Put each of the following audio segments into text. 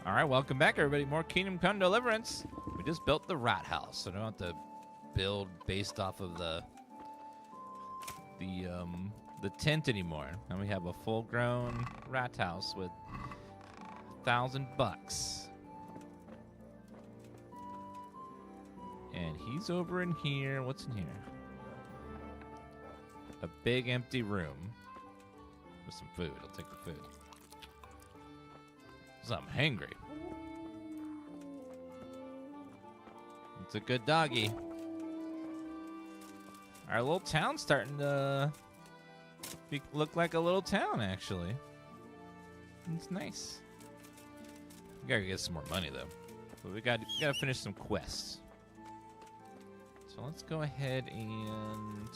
All right, welcome back, everybody. More Kingdom Come Deliverance. We just built the rat house, so I don't have to build based off of the tent anymore. And we have a full-grown rat house with $1,000. And he's over in here. What's in here? A big empty room with some food. I'll take the food. 'Cause I'm hungry. It's a good doggy. Our little town's starting to look like a little town, actually. It's nice. We gotta get some more money, though. But we gotta finish some quests. So let's go ahead and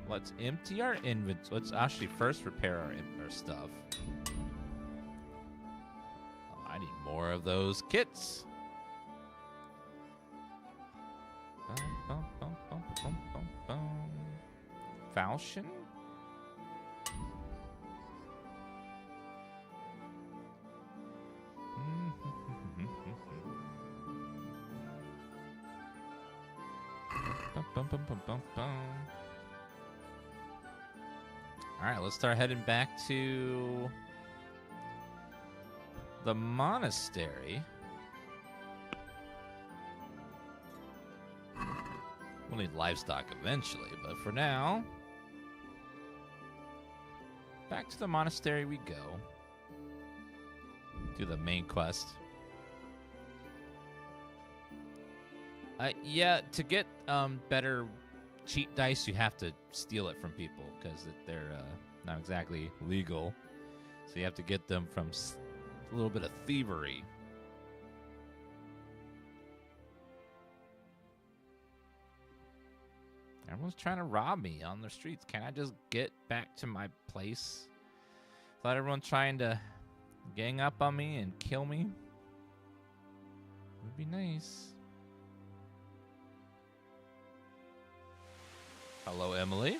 let's empty our inventory. Let's actually first repair our stuff. Oh, I need more of those kits. Falchion? Alright, let's start heading back to the monastery. We'll need livestock eventually, but for now, back to the monastery we go. Do the main quest. Yeah, to get better cheat dice, you have to steal it from people because they're not exactly legal. So you have to get them from a little bit of thievery. Everyone's trying to rob me on the streets. Can I just get back to my place? Thought everyone trying to gang up on me and kill me. Would be nice. Hello, Emily.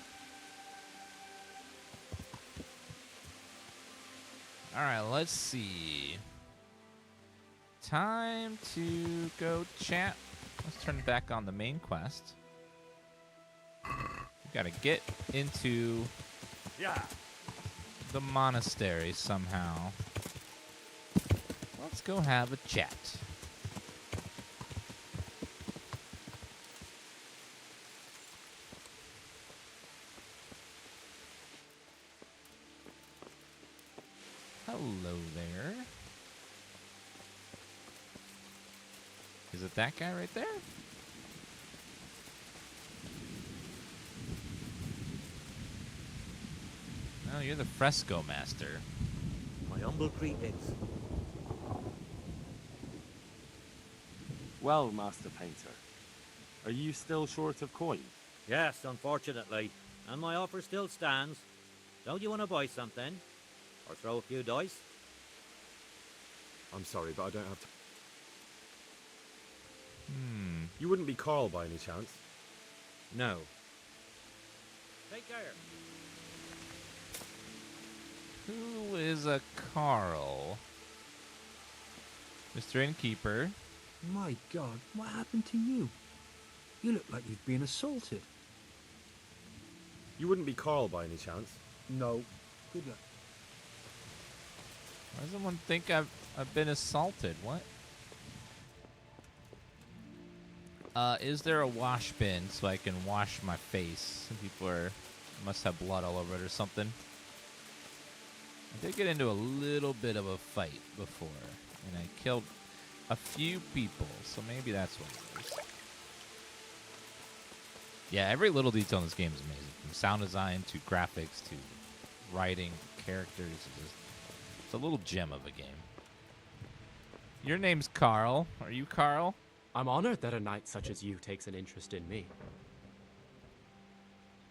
All right, let's see. Time to go chat. Let's turn back on the main quest. We gotta get into the monastery somehow. Let's go have a chat. Hello there. Is it that guy right there? No, you're the fresco master. My humble greetings. Well, Master Painter, are you still short of coin? Yes, unfortunately. And my offer still stands. Don't you want to buy something? Or throw a few dice? I'm sorry, but I don't have to. You You wouldn't be Karl by any chance? No. Take care. Who is a Karl? Mr. Innkeeper. My God, what happened to you? You look like you've been assaulted. You wouldn't be Karl by any chance? No. Good luck. Why does someone think I've been assaulted? What? Is there a wash bin so I can wash my face? Some people must have blood all over it or something. I did get into a little bit of a fight before, and I killed a few people, so maybe that's what it is. Yeah, every little detail in this game is amazing. From sound design to graphics to writing, characters. It's a little gem of a game. Your name's Karl. Are you Karl? I'm honored that a knight such as you takes an interest in me.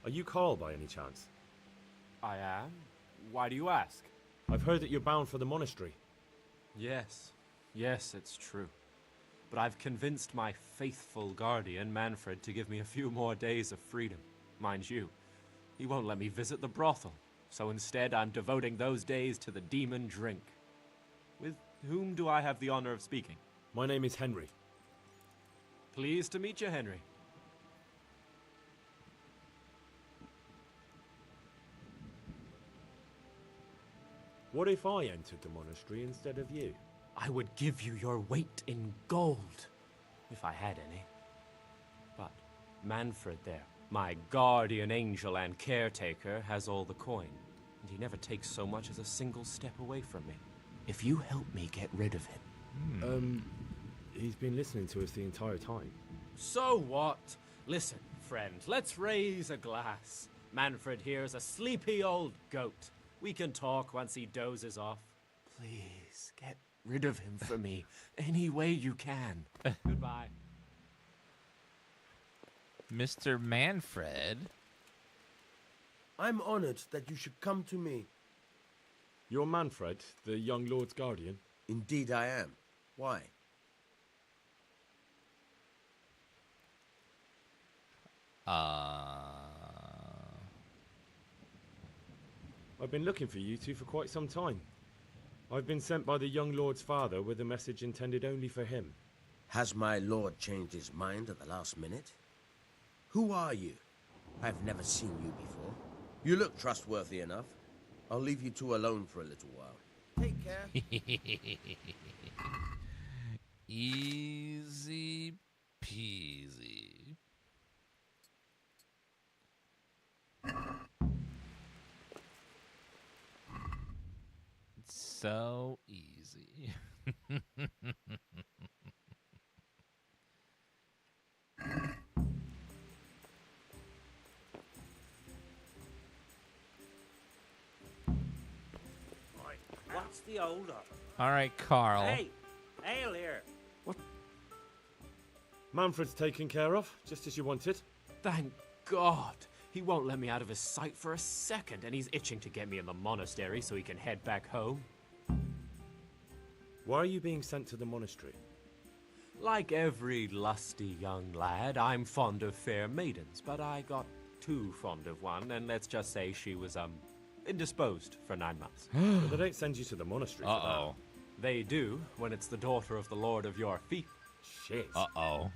Are you Karl by any chance? I am. Why do you ask? I've heard that you're bound for the monastery. Yes, it's true. But I've convinced my faithful guardian, Manfred, to give me a few more days of freedom. Mind you, he won't let me visit the brothel. So instead, I'm devoting those days to the demon drink. With whom do I have the honor of speaking? My name is Henry. Pleased to meet you, Henry. What if I entered the monastery instead of you? I would give you your weight in gold, if I had any. But Manfred there, my guardian angel and caretaker, has all the coin, and he never takes so much as a single step away from me. If you help me get rid of him... He's been listening to us the entire time. So what? Listen, friend, let's raise a glass. Manfred here's a sleepy old goat. We can talk once he dozes off. Please, get rid of him for me, any way you can. Goodbye. Mr. Manfred? I'm honored that you should come to me. You're Manfred, the young lord's guardian? Indeed I am. Why? I've been looking for you two for quite some time. I've been sent by the young lord's father with a message intended only for him. Has my lord changed his mind at the last minute? Who are you? I've never seen you before. You look trustworthy enough. I'll leave you two alone for a little while. Take care. Easy peasy. It's so easy. What's the hold up? All right, Karl. Hey! Hail here! Manfred's taken care of, just as you wanted. Thank God. He won't let me out of his sight for a second, and he's itching to get me in the monastery so he can head back home. Why are you being sent to the monastery? Like every lusty young lad, I'm fond of fair maidens, but I got too fond of one, and let's just say she was, indisposed for 9 months. But they don't send you to the monastery for Uh-oh. They do, when it's the daughter of the Lord of your feet. that. Shit. Uh-oh.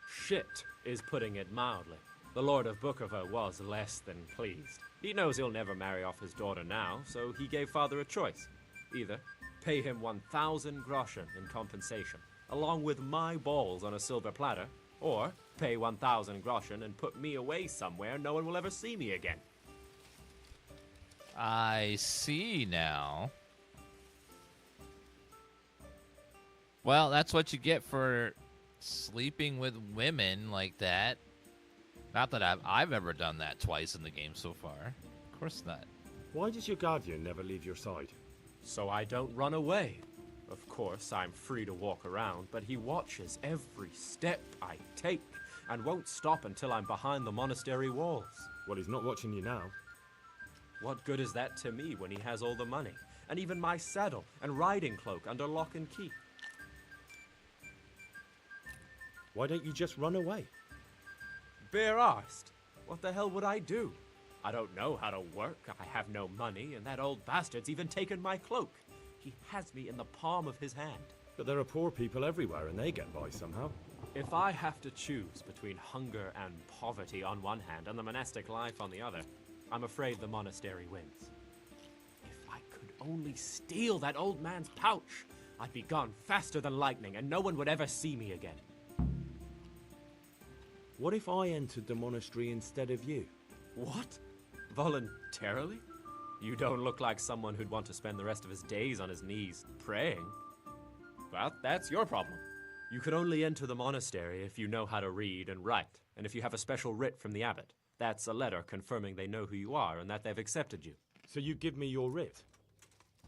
Shit is putting it mildly. The Lord of Bookova was less than pleased. He knows he'll never marry off his daughter now, so he gave father a choice. Either pay him 1,000 groschen in compensation, along with my balls on a silver platter, or pay 1,000 groschen and put me away somewhere no one will ever see me again. I see now. Well, that's what you get for sleeping with women like that. Not that I've ever done that twice in the game so far. Of course not. Why does your guardian never leave your side? So I don't run away. Of course, I'm free to walk around, but he watches every step I take and won't stop until I'm behind the monastery walls. Well, he's not watching you now. What good is that to me when he has all the money, and even my saddle and riding cloak under lock and key? Why don't you just run away? Bare arsed. What the hell would I do? I don't know how to work, I have no money, and that old bastard's even taken my cloak. He has me in the palm of his hand. But there are poor people everywhere and they get by somehow. If I have to choose between hunger and poverty on one hand and the monastic life on the other, I'm afraid the monastery wins. If I could only steal that old man's pouch, I'd be gone faster than lightning and no one would ever see me again. What if I entered the monastery instead of you? What? Voluntarily? You don't look like someone who'd want to spend the rest of his days on his knees praying. Well, that's your problem. You can only enter the monastery if you know how to read and write, and if you have a special writ from the abbot. That's a letter confirming they know who you are and that they've accepted you. So you give me your writ.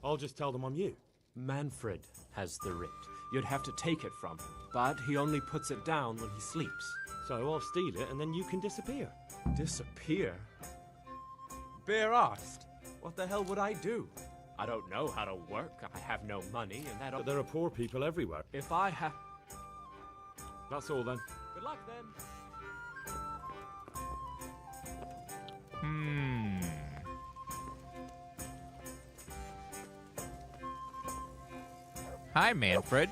I'll just tell them I'm you. Manfred has the writ. You'd have to take it from him, but he only puts it down when he sleeps. So I'll steal it and then you can disappear. Disappear? Bare arsed. What the hell would I do? I don't know how to work, I have no money, and that... But there are poor people everywhere. If I have... That's all then. Good luck then. Hi, Manfred.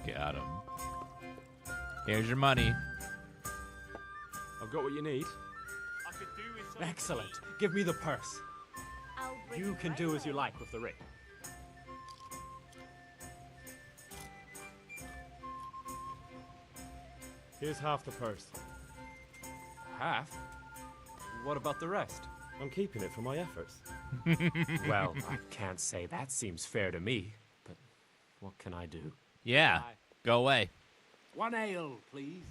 Got him. Here's your money. I've got what you need. Excellent. Give me the purse. I'll bring You it can right do as you away. like with the ring. Here's half the purse. Half? What about the rest? I'm keeping it for my efforts. Well, I can't say that seems fair to me, but what can I do? Yeah. Go away. 1 ale, please.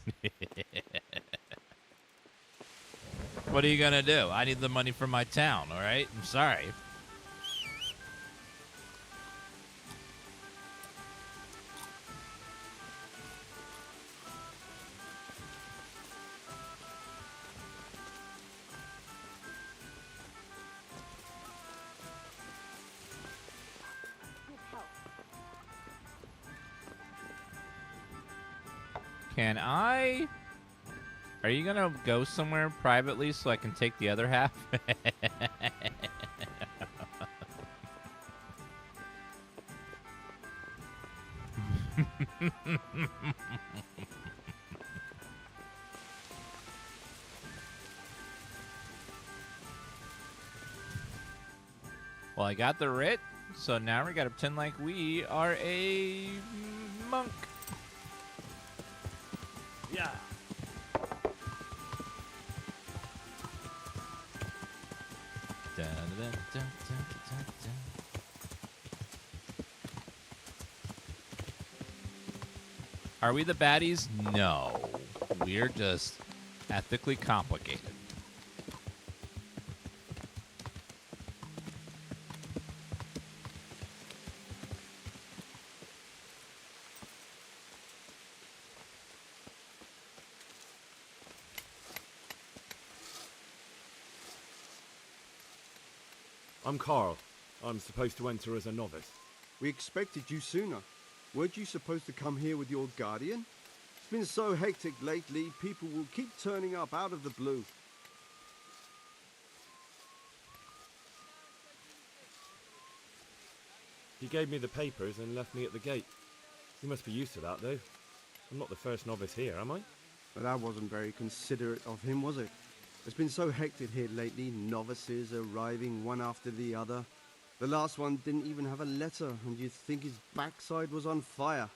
What are you gonna do? I need the money for my town, all right? I'm sorry. Good help. Can I? Are you gonna go somewhere privately so I can take the other half? Well, I got the writ, so now we gotta pretend like we are a monk. Yeah. Dun, dun, dun, dun, dun, dun. Are we the baddies? No. We're just ethically complicated. I'm Karl. I'm supposed to enter as a novice. We expected you sooner. Weren't you supposed to come here with your guardian? It's been so hectic lately, people will keep turning up out of the blue. He gave me the papers and left me at the gate. He must be used to that, though. I'm not the first novice here, am I? But that wasn't very considerate of him, was it? It's been so hectic here lately, novices arriving one after the other. The last one didn't even have a letter, and you'd think his backside was on fire,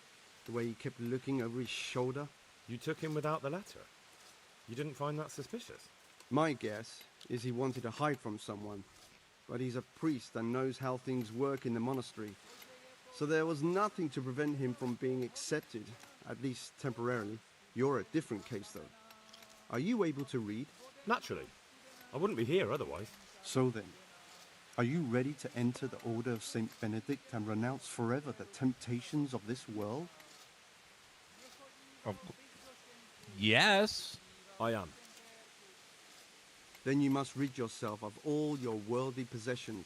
the way he kept looking over his shoulder. You took him without the letter. You didn't find that suspicious? My guess is he wanted to hide from someone, but he's a priest and knows how things work in the monastery. So there was nothing to prevent him from being accepted, at least temporarily. You're a different case, though. Are you able to read? Naturally. I wouldn't be here otherwise. So then, are you ready to enter the Order of Saint Benedict and renounce forever the temptations of this world? Yes. I am. Then you must rid yourself of all your worldly possessions.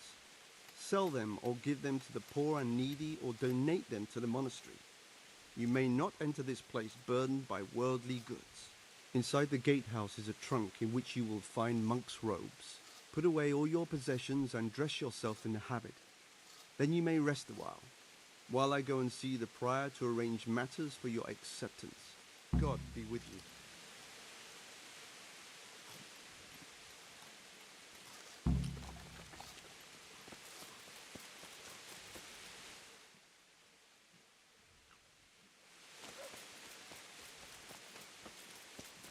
Sell them or give them to the poor and needy or donate them to the monastery. You may not enter this place burdened by worldly goods. Inside the gatehouse is a trunk in which you will find monk's robes. Put away all your possessions and dress yourself in the habit. Then you may rest a while I go and see the prior to arrange matters for your acceptance. God be with you.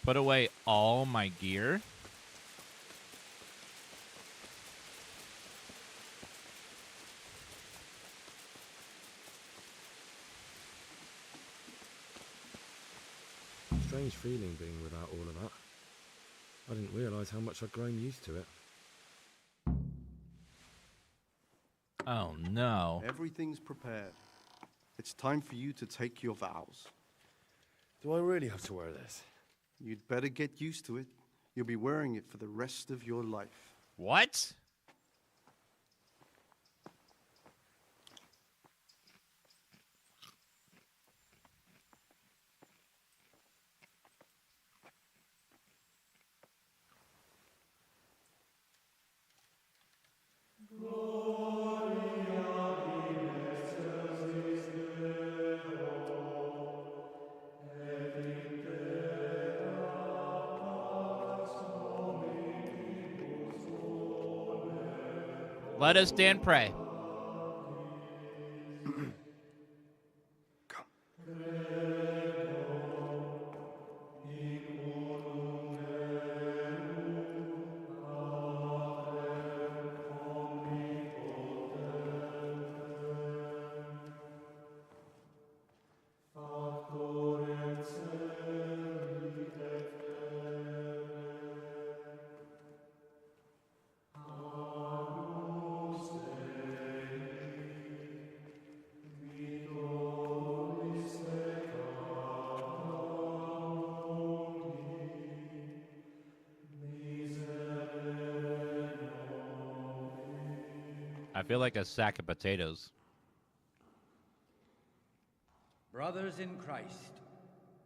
Put away all my gear. Strange feeling being without all of that. I didn't realise how much I'd grown used to it. Oh, no. Everything's prepared. It's time for you to take your vows. Do I really have to wear this? You'd better get used to it. You'll be wearing it for the rest of your life. What? Let us stand pray. I feel like a sack of potatoes. Brothers in Christ,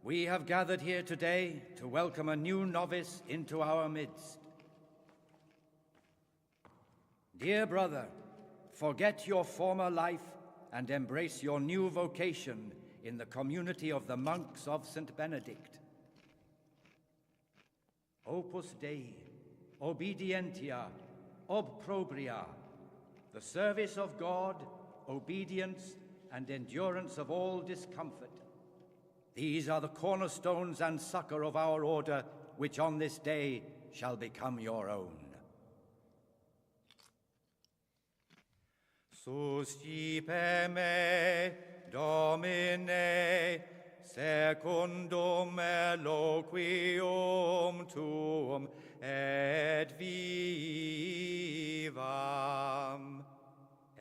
we have gathered here today to welcome a new novice into our midst. Dear brother, forget your former life and embrace your new vocation in the community of the monks of St. Benedict. Opus Dei, obedientia, obprobria, the service of God, obedience, and endurance of all discomfort. These are the cornerstones and succor of our order, which on this day shall become your own. Suscipe me, Domine, secundum eloquium tuum, et vivam,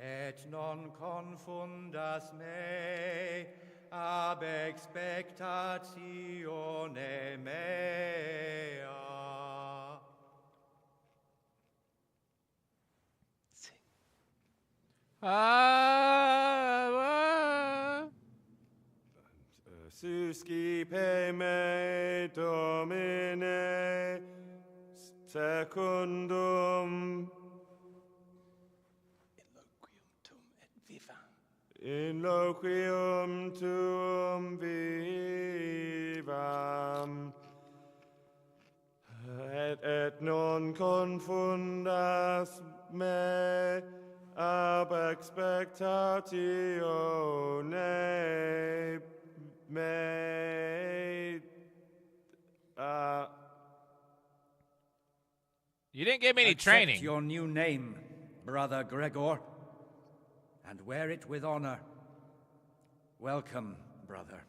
et non confundas me ab expectatione mea. Suscipe me, Domine, secundum in loquium tuum vivam, et non confundas me ab expectatione me. You didn't give me any Accept training. your new name, Brother Gregor, and wear it with honor. Welcome, brother.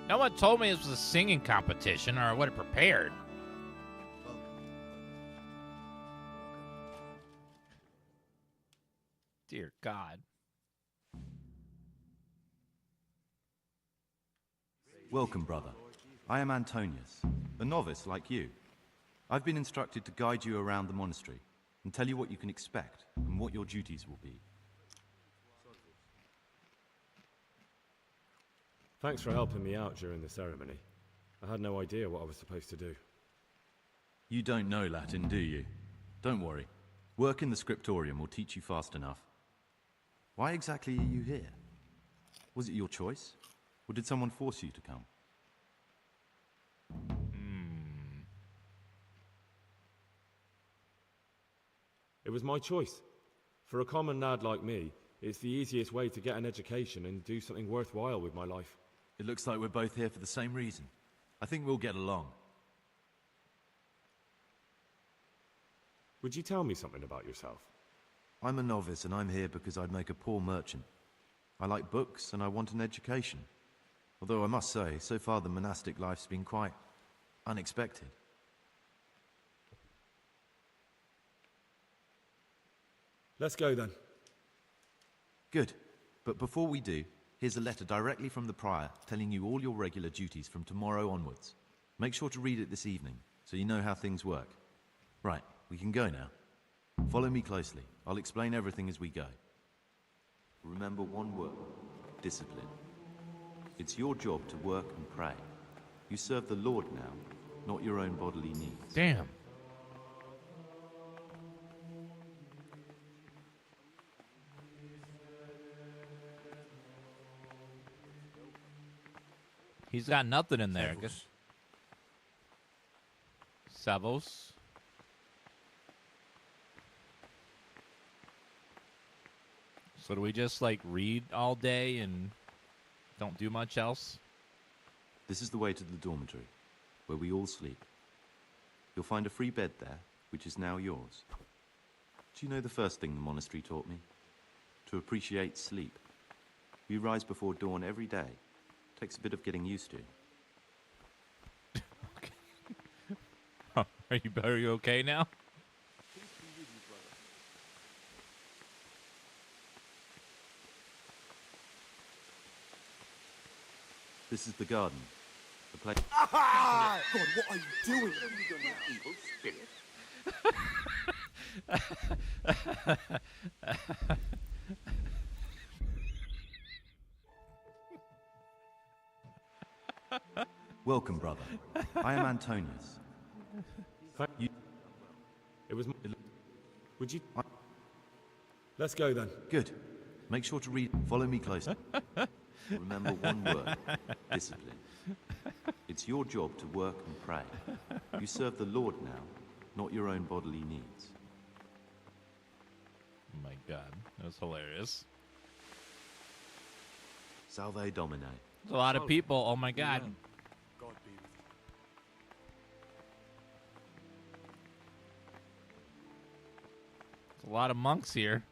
No one told me this was a singing competition, or I would have prepared. Dear God. Welcome, brother. I am Antonius, a novice like you. I've been instructed to guide you around the monastery and tell you what you can expect and what your duties will be. Thanks for helping me out during the ceremony. I had no idea what I was supposed to do. You don't know Latin, do you? Don't worry. Work in the scriptorium will teach you fast enough. Why exactly are you here? Was it your choice? Or did someone force you to come? It was my choice. For a common lad like me, it's the easiest way to get an education and do something worthwhile with my life. It looks like we're both here for the same reason. I think we'll get along. Would you tell me something about yourself? I'm a novice and I'm here because I'd make a poor merchant. I like books and I want an education. Although I must say, so far the monastic life's been quite unexpected. Let's go then. Good. But before we do, here's a letter directly from the prior telling you all your regular duties from tomorrow onwards. Make sure to read it this evening, so you know how things work. Right, we can go now. Follow me closely. I'll explain everything as we go. Remember one word: discipline. It's your job to work and pray. You serve the Lord now, not your own bodily needs. Damn. He's got nothing in there. I guess. Savos. So do we just like read all day and don't do much else? This is the way to the dormitory, where we all sleep. You'll find a free bed there, which is now yours. Do you know the first thing the monastery taught me? To appreciate sleep. We rise before dawn every day. Takes a bit of getting used to. Are you okay now? This is the garden. The place. Ah! God, what are you doing? Evil spirit. Welcome, brother. I am Antonius. You... It was. Would you? Let's go then. Good. Make sure to read. Follow me closely. Remember one word: discipline. It's your job to work and pray. You serve the Lord now, not your own bodily needs. Oh my God, that was hilarious. Salve Domine. There's a lot of people. Oh my God. God be with There's a lot of monks here.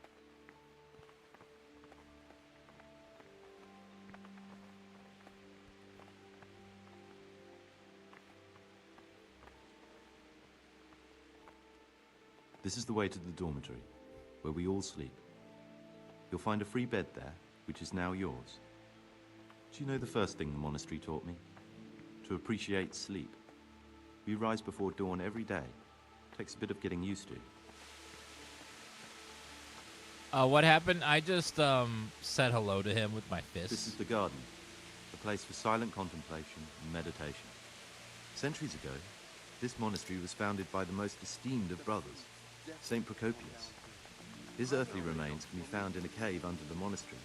This is the way to the dormitory, where we all sleep. You'll find a free bed there, which is now yours. Do you know the first thing the monastery taught me? To appreciate sleep. We rise before dawn every day. Takes a bit of getting used to. What happened? I just said hello to him with my fist. This is the garden, a place for silent contemplation and meditation. Centuries ago, this monastery was founded by the most esteemed of brothers, Saint Procopius. His earthly remains can be found in a cave under the monastery,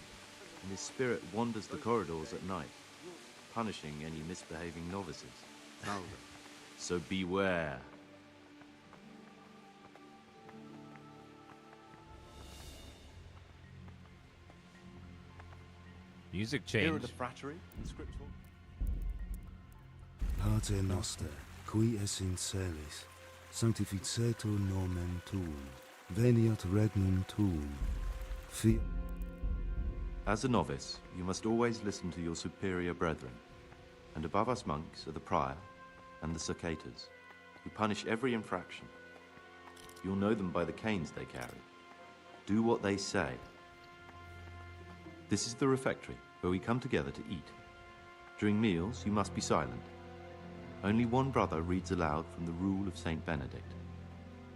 and his spirit wanders the corridors at night, punishing any misbehaving novices. So beware. Music Here change. at the frattery and scriptural. Pater noster, qui es in celis, sanctificetur nomen tuum, veniat regnum tuum. As a novice, you must always listen to your superior brethren, and above us monks are the prior and the circators, who punish every infraction. You'll know them by the canes they carry. Do what they say. This is the refectory, where we come together to eat. During meals, you must be silent. Only one brother reads aloud from the Rule of Saint Benedict.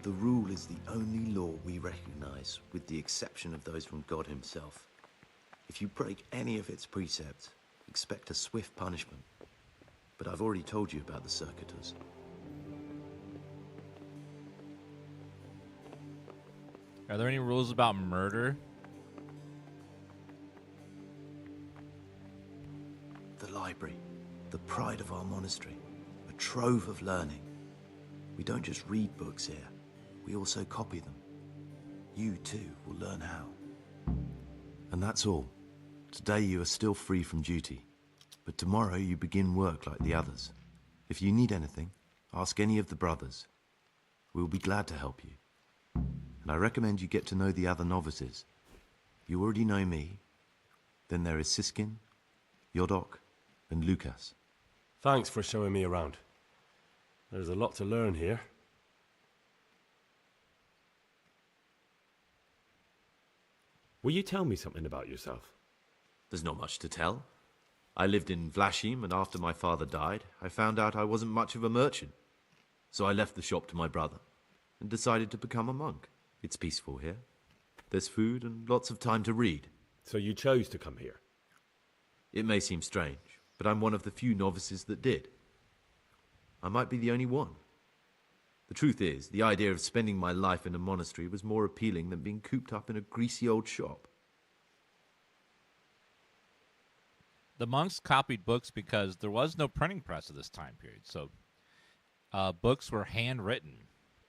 The Rule is the only law we recognize, with the exception of those from God himself. If you break any of its precepts, expect a swift punishment. But I've already told you about the circuitors. Are there any rules about murder? The library, the pride of our monastery, a trove of learning. We don't just read books here, we also copy them. You too will learn how. And that's all. Today you are still free from duty, but tomorrow you begin work like the others. If you need anything, ask any of the brothers. We'll be glad to help you. And I recommend you get to know the other novices. You already know me. Then there is Siskin, Yodok, and Lucas. Thanks for showing me around. There's a lot to learn here. Will you tell me something about yourself? There's not much to tell. I lived in Vlashim, and after my father died, I found out I wasn't much of a merchant. So I left the shop to my brother and decided to become a monk. It's peaceful here. There's food and lots of time to read. So you chose to come here? It may seem strange, but I'm one of the few novices that did. I might be the only one. The truth is, the idea of spending my life in a monastery was more appealing than being cooped up in a greasy old shop. The monks copied books because there was no printing press at this time period, so books were handwritten.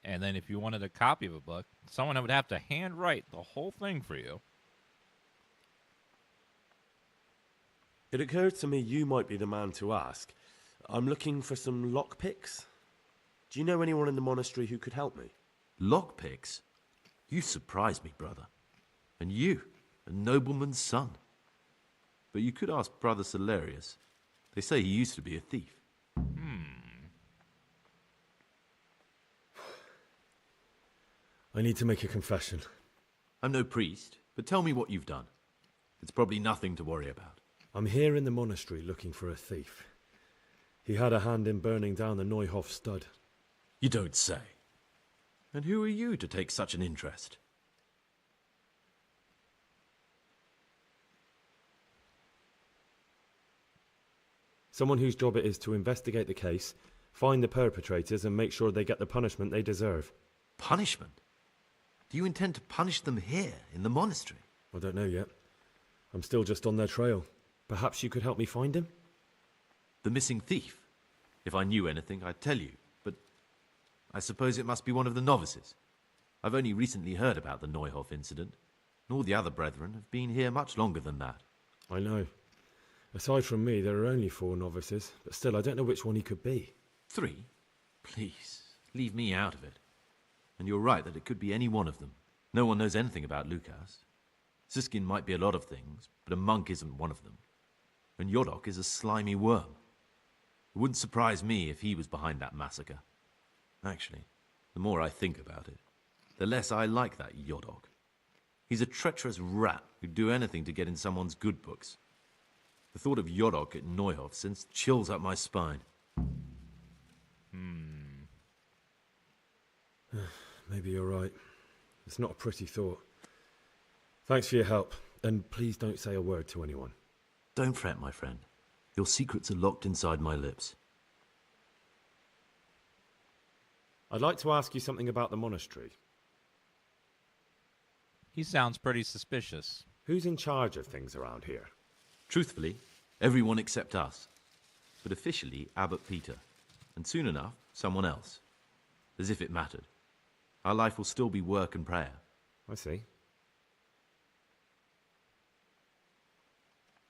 And then if you wanted a copy of a book, someone would have to handwrite the whole thing for you. It occurred to me you might be the man to ask. I'm looking for some lockpicks. Do you know anyone in the monastery who could help me? Lockpicks? You surprise me, brother. And you, a nobleman's son. But you could ask Brother Salarius. They say he used to be a thief. I need to make a confession. I'm no priest, but tell me what you've done. It's probably nothing to worry about. I'm here in the monastery looking for a thief. He had a hand in burning down the Neuhof stud. You don't say. And who are you to take such an interest? Someone whose job it is to investigate the case, find the perpetrators, and make sure they get the punishment they deserve. Punishment? Do you intend to punish them here, in the monastery? I don't know yet. I'm still just on their trail. Perhaps you could help me find him? The missing thief? If I knew anything, I'd tell you, but I suppose it must be one of the novices. I've only recently heard about the Neuhof incident, and all the other brethren have been here much longer than that. I know. Aside from me, there are only 4 novices, but still, I don't know which one he could be. 3? Please, leave me out of it. And you're right that it could be any one of them. No one knows anything about Lukas. Siskin might be a lot of things, but a monk isn't one of them. And Yodok is a slimy worm. It wouldn't surprise me if he was behind that massacre. Actually, the more I think about it, the less I like that Yodok. He's a treacherous rat who'd do anything to get in someone's good books. The thought of Yodok at Neuhof sends chills up my spine. Maybe you're right. It's not a pretty thought. Thanks for your help, and please don't say a word to anyone. Don't fret, my friend. Your secrets are locked inside my lips. I'd like to ask you something about the monastery. He sounds pretty suspicious. Who's in charge of things around here? Truthfully, everyone except us. But officially, Abbot Peter. And soon enough, someone else. As if it mattered. Our life will still be work and prayer. I see.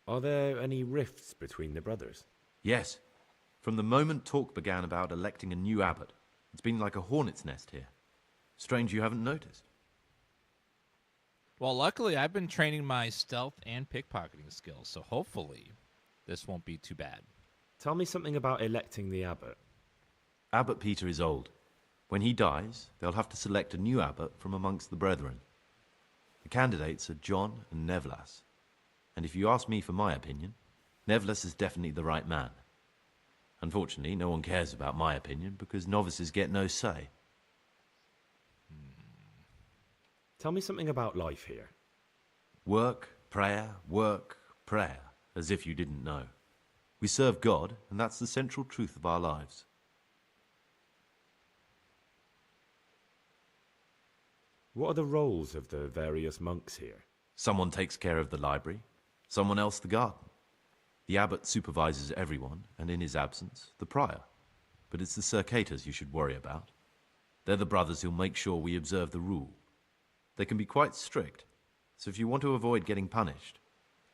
Are there any rifts between the brothers? Yes. From the moment talk began about electing a new abbot, it's been like a hornet's nest here. Strange you haven't noticed. Well, luckily, I've been training my stealth and pickpocketing skills, so hopefully this won't be too bad. Tell me something about electing the abbot. Abbot Peter is old. When he dies, they'll have to select a new abbot from amongst the brethren. The candidates are John and Nevlas. And if you ask me for my opinion, Nevlas is definitely the right man. Unfortunately, no one cares about my opinion because novices get no say. Tell me something about life here. Work, prayer, as if you didn't know. We serve God, and that's the central truth of our lives. What are the roles of the various monks here? Someone takes care of the library, someone else the garden. The abbot supervises everyone, and in his absence, the prior. But it's the circators you should worry about. They're the brothers who'll make sure we observe the rule. They can be quite strict, so if you want to avoid getting punished,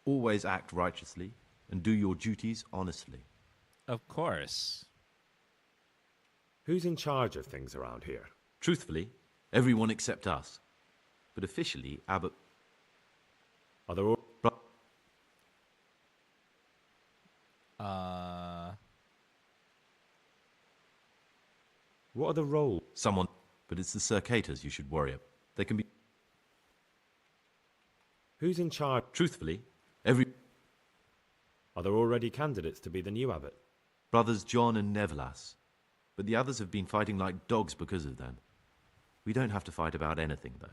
always act righteously and do your duties honestly. Of course. Who's in charge of things around here? Truthfully, everyone except us. But officially, Abbot... Are there all... What are the roles? Someone... But it's the circators you should worry about. They can be... Who's in charge? Truthfully, every... Are there already candidates to be the new abbot? Brothers John and Nevlas. But the others have been fighting like dogs because of them. We don't have to fight about anything, though.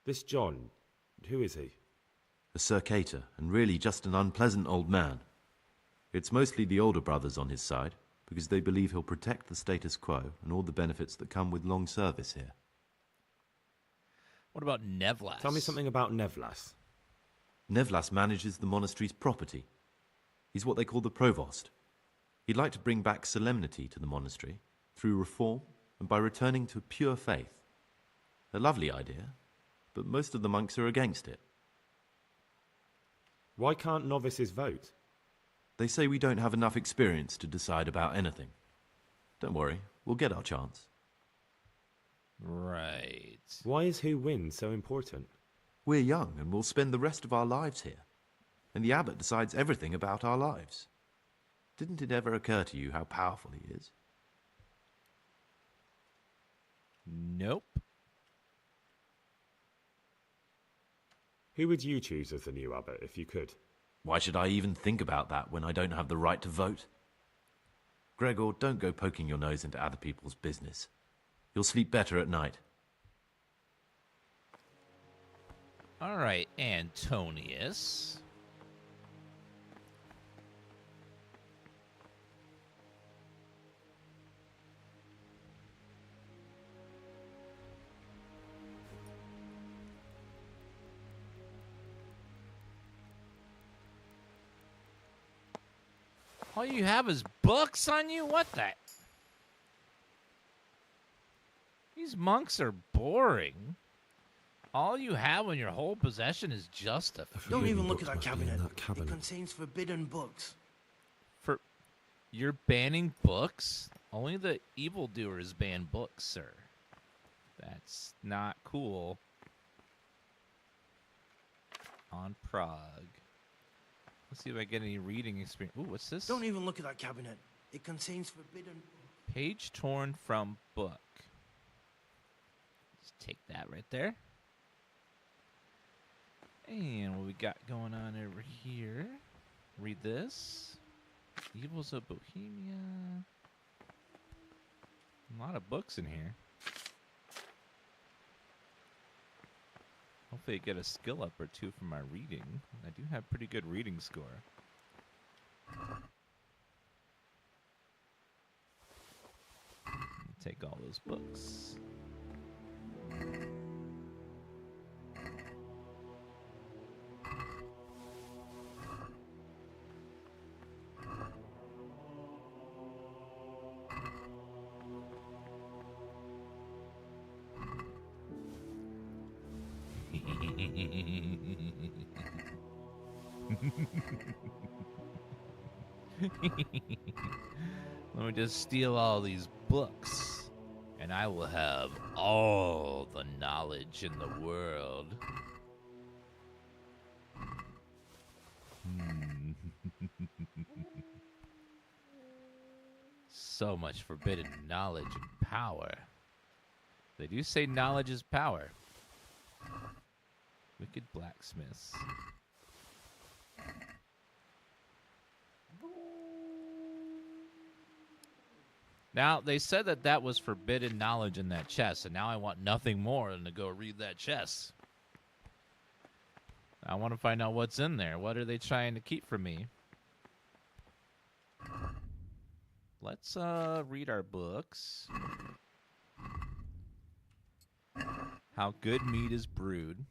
This John, who is he? A circator, and really just an unpleasant old man. It's mostly the older brothers on his side, because they believe he'll protect the status quo and all the benefits that come with long service here. What about Nevlas? Tell me something about Nevlas. Nevlas manages the monastery's property. He's what they call the provost. He'd like to bring back solemnity to the monastery through reform and by returning to pure faith. A lovely idea, but most of the monks are against it. Why can't novices vote? They say we don't have enough experience to decide about anything. Don't worry, we'll get our chance. Right. Why is who wins so important? We're young and we'll spend the rest of our lives here. And the abbot decides everything about our lives. Didn't it ever occur to you how powerful he is? Nope. Who would you choose as the new abbot if you could? Why should I even think about that when I don't have the right to vote? Gregor, don't go poking your nose into other people's business. You'll sleep better at night. All right, Antonius. All you have is books on you? What the? These monks are boring. All you have in your whole possession is just a... Don't even look at that cabinet. It contains forbidden books. You're banning books? Only the evildoers ban books, sir. That's not cool. On Prague. Let's see if I get any reading experience. Ooh, what's this? Don't even look at that cabinet. It contains forbidden books. Page torn from book. Let's take that right there. And what we got going on over here. Read this. Evils of Bohemia. A lot of books in here. Hopefully I get a skill up or two from my reading. I do have pretty good reading score. Take all those books. Let me just steal all these books, and I will have all the knowledge in the world. So much forbidden knowledge and power. They do say knowledge is power. Wicked blacksmiths. Now, they said that that was forbidden knowledge in that chest, and now I want nothing more than to go read that chest. I want to find out what's in there. What are they trying to keep from me? Let's read our books. How good meat is brewed.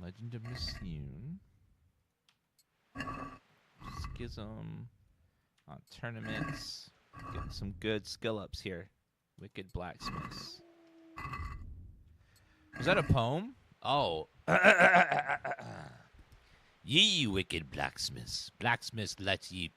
Legend of Missoon. Schism. On tournaments. Getting some good skill ups here. Wicked blacksmiths. Was that a poem? Oh. Ye wicked blacksmiths. Blacksmiths, let ye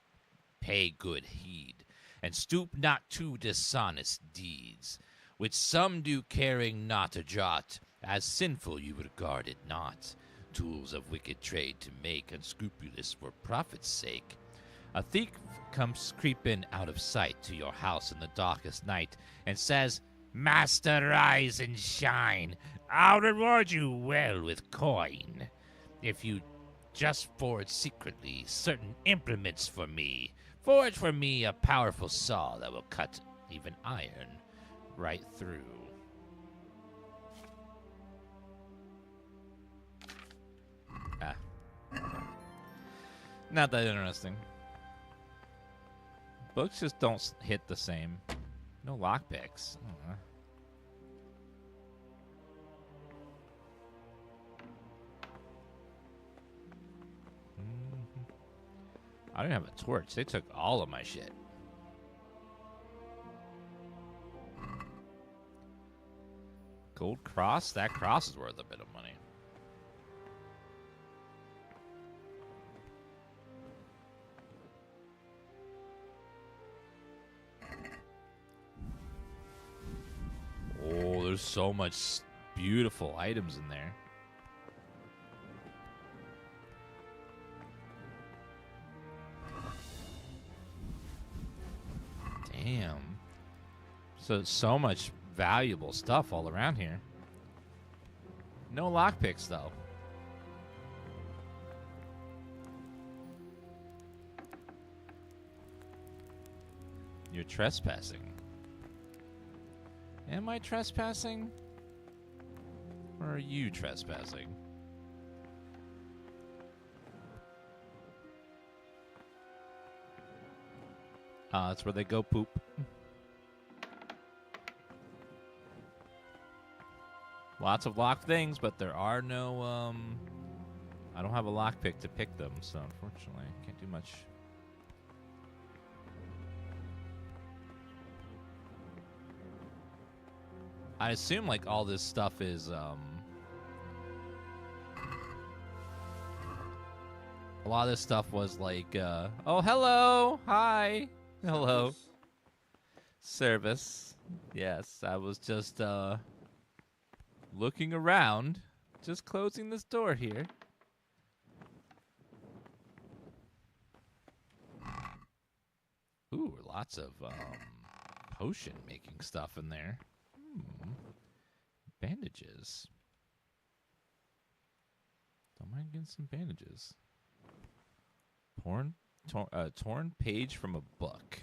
pay good heed, and stoop not to dishonest deeds, which some do caring not a jot, as sinful you regard it not, tools of wicked trade to make, unscrupulous for profit's sake. A thief comes creeping out of sight to your house in the darkest night, and says, Master, rise and shine, I'll reward you well with coin. If you just forged secretly certain implements for me. Forge for me a powerful saw that will cut even iron right through. Ah. Not that interesting. Books just don't hit the same. No lockpicks. I didn't have a torch. They took all of my shit. Gold cross? That cross is worth a bit of money. Oh, there's so much beautiful items in there. Damn. So much valuable stuff all around here. No lockpicks, though. You're trespassing. Am I trespassing? Or are you trespassing? That's where they go poop. Lots of locked things, but there are no, I don't have a lockpick to pick them, so unfortunately I can't do much. I assume, like, all this stuff is, a lot of this stuff was like, oh, hello, hi, hello. Service. Yes, I was just, looking around, just closing this door here. Ooh, lots of, potion making stuff in there. Bandages. Don't mind getting some bandages. Torn page from a book.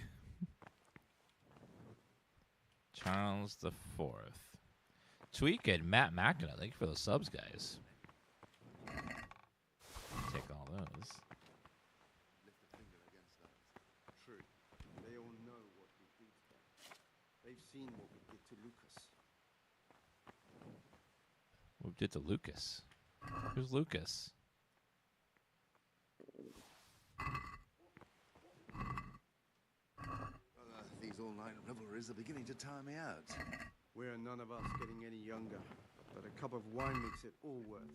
Charles the Fourth. Tweak and Matt Mackinah, thank you for the subs, guys. Take all those. Lift a finger against that. True. They all know what we did to them. They've seen what we did to Lucas. What we did to Lucas? Who's Lucas? These all-night revelries are beginning to tire me out. We're none of us getting any younger, but a cup of wine makes it all worthwhile.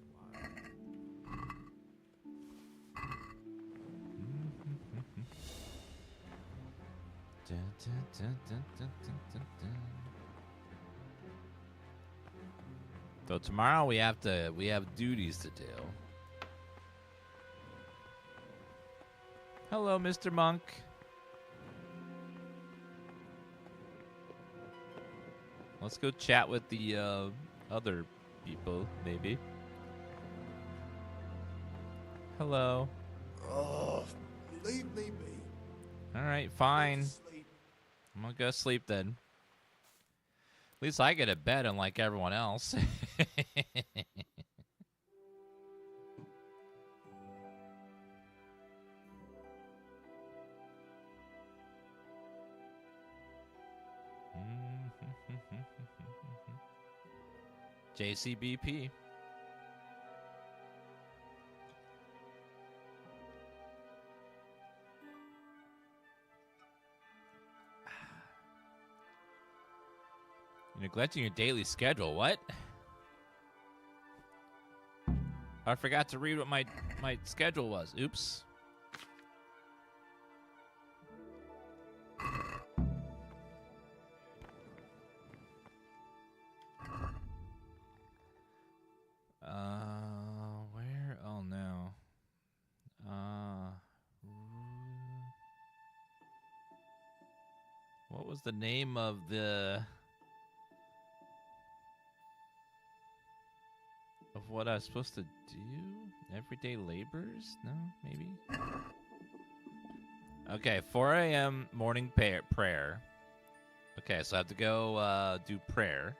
So tomorrow we have duties to do. Hello, Mr. Monk. Let's go chat with the other people, maybe. Hello. Oh, leave me be. All right, fine. I'm gonna go sleep then. At least I get a bed, unlike everyone else. JCBP. You're neglecting your daily schedule. What? I forgot to read what my schedule was. Oops. Where? Oh no. What was the name of what I was supposed to do? Everyday labors? No, maybe? Okay, 4 a.m. morning prayer. Okay, so I have to go do prayer.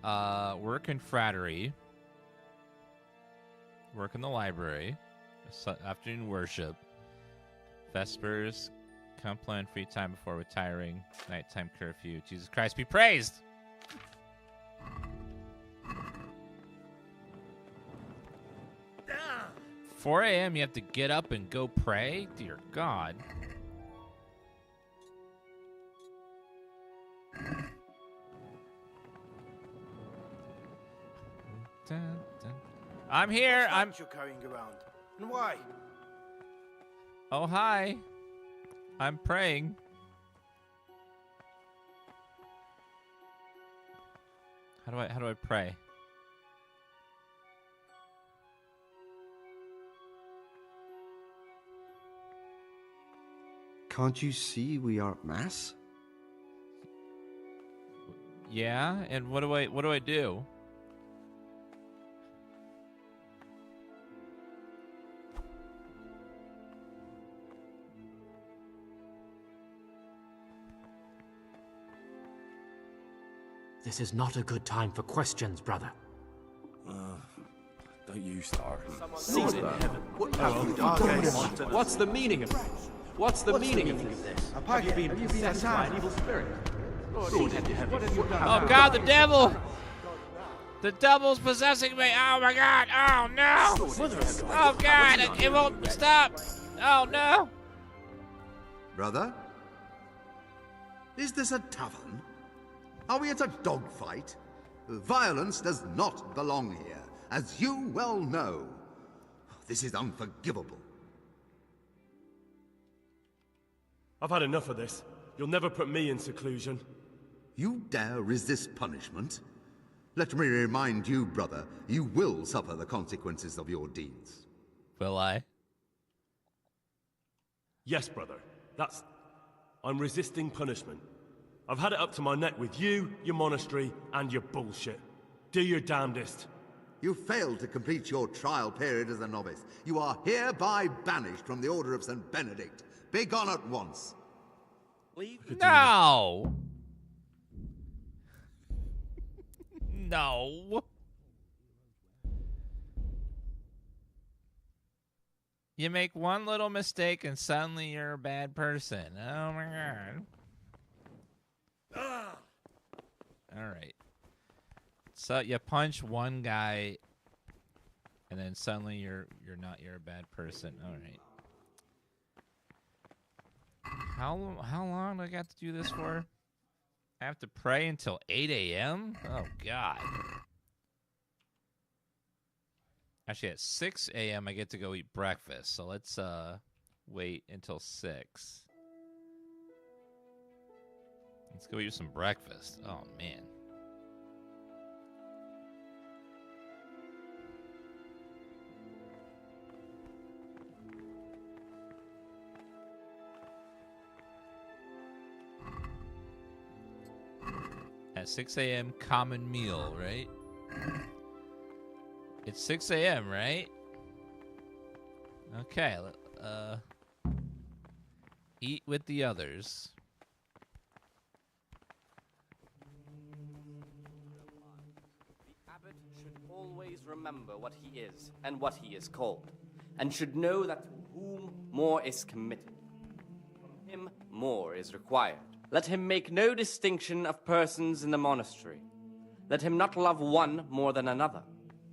Work in fraternity. Work in the library. Afternoon worship. Vespers. Come plan free time before retiring. Nighttime curfew. Jesus Christ be praised! 4 a.m. you have to get up and go pray? Dear God. Dun, dun. I'm here. What's that you're carrying around? And why? Oh, hi. I'm praying. How do I pray? Can't you see we are at Mass? Yeah, and what do I do? This is not a good time for questions, brother. Don't you start. Season in heaven. What's the meaning of this? What's the meaning of this? Have you been possessed by an evil spirit? Lord in heaven. Oh God, the devil! The devil's possessing me! Oh my God! Oh no! Oh God! It won't stop! Oh no! Brother? Is this a tavern? Are we at a dogfight? Violence does not belong here, as you well know. This is unforgivable. I've had enough of this. You'll never put me in seclusion. You dare resist punishment? Let me remind you, brother, you will suffer the consequences of your deeds. Will I? Yes, brother. I'm resisting punishment. I've had it up to my neck with you, your monastery, and your bullshit. Do your damnedest. You failed to complete your trial period as a novice. You are hereby banished from the Order of St. Benedict. Be gone at once. No! No. You make one little mistake and suddenly you're a bad person. Oh my God. All right. So you punch one guy and then suddenly you're a bad person. All right. How long do I got to do this for? I have to pray until 8 a.m.? Oh, God. Actually, at 6 a.m. I get to go eat breakfast. So let's wait until 6. Let's go eat some breakfast. Oh, man. At 6 a.m. common meal, right? It's 6 a.m., right? Okay, eat with the others. The abbot should always remember what he is and what he is called, and should know that to whom more is committed, from him more is required. Let him make no distinction of persons in the monastery. Let him not love one more than another,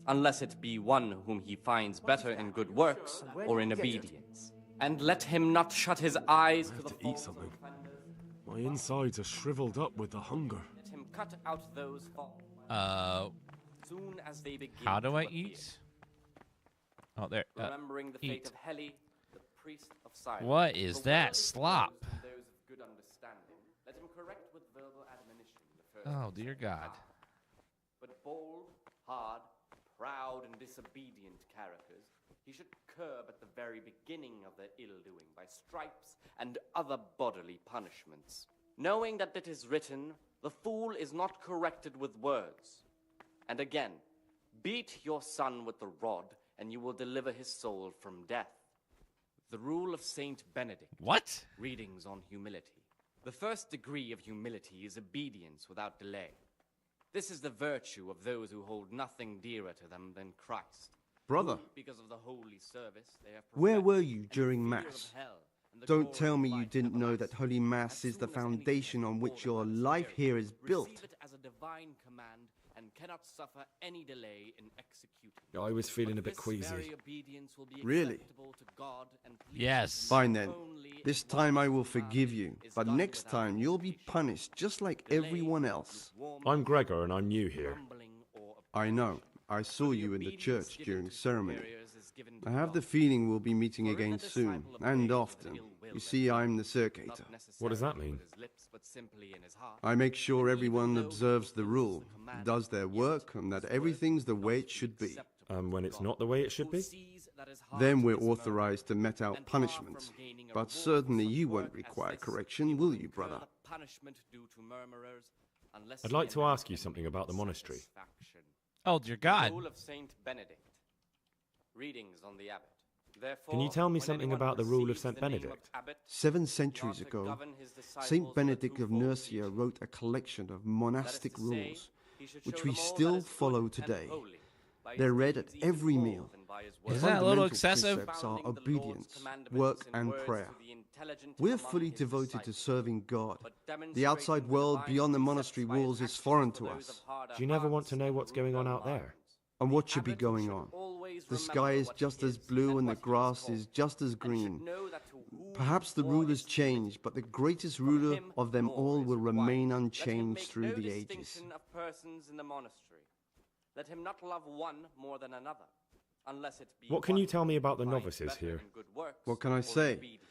unless it be one whom he finds better in good works or in obedience. And let him not shut his eyes to the faults of offenders. My insides are shriveled up with the hunger. Let him cut out those faults. Soon as they begin. How do I eat? Oh, there. Remembering the fate Eat. of Heli, the priest of silence. What is For that? word Slop. flows from those of good understanding. Let him correct with verbal admonition the first Oh, dear God. But bold, hard, proud, and disobedient characters he should curb at the very beginning of their ill-doing by stripes and other bodily punishments, knowing that it is written, the fool is not corrected with words. And again, Beat your son with the rod, and you will deliver his soul from death. The rule of Saint Benedict. What? Readings on humility. The first degree of humility is obedience without delay. This is the virtue of those who hold nothing dearer to them than Christ. Brother, Who, because of the holy service they have where professed, were you and the during fear of Mass? hell, and the Don't glory tell of me you life didn't know that everlasting. Holy Mass is the foundation on which your life here is built. Receive it as a divine command and cannot suffer any delay in executing. I was feeling a bit This queasy. very obedience will be Really? acceptable to God and pleasing Yes. to Fine man then. only This if time what I will is done forgive you, is but done next without time you'll be punished just like everyone else. I'm Gregor and I'm new here. I know. I saw you in the church during ceremony. I have the feeling we'll be meeting again soon, and often. You see, I'm the circator. What does that mean? I make sure everyone observes the rule, does their work, and that everything's the way it should be. When it's not the way it should be? Then we're authorized to mete out punishments. But certainly you won't require correction, will you, brother? I'd like to ask you something about the monastery. Oh, dear God. Rule of Saint Benedict. Readings on the abbot. Therefore, Can you tell me when something anyone about the rule of receives St. the name of Benedict? abbot, 7 he ought centuries to ago, govern his disciples Saint with a Benedict of twofold Nursia teaching. wrote a collection of monastic That is to say, rules, he should which show we them all that still is good follow and today. holy, by his They're read at deeds even every more meal. than by his The words. Isn't that a little fundamental excessive? precepts are Expounding the Lord's obedience, commandments work, in and words prayer. to the intelligent We're among fully his devoted to disciples, serving God. but The demonstrating outside the world divine beyond the precepts monastery by his walls is actions foreign for to those us. of harder Do you never want hearts to know and what's going on ruder out there? minds. And what should be Abbot going should on? always The remember sky is what just he as is blue and the what he grass called, is just as and should green. know that to whom Perhaps the more rulers is change, but the greatest From ruler him of them more all is will required. remain Let him unchanged make through no the ages. distinction of persons in the monastery. Let him not love one more than another, unless it be What can you one tell me about the who finds novices better here? in good works What can I or say? obedience.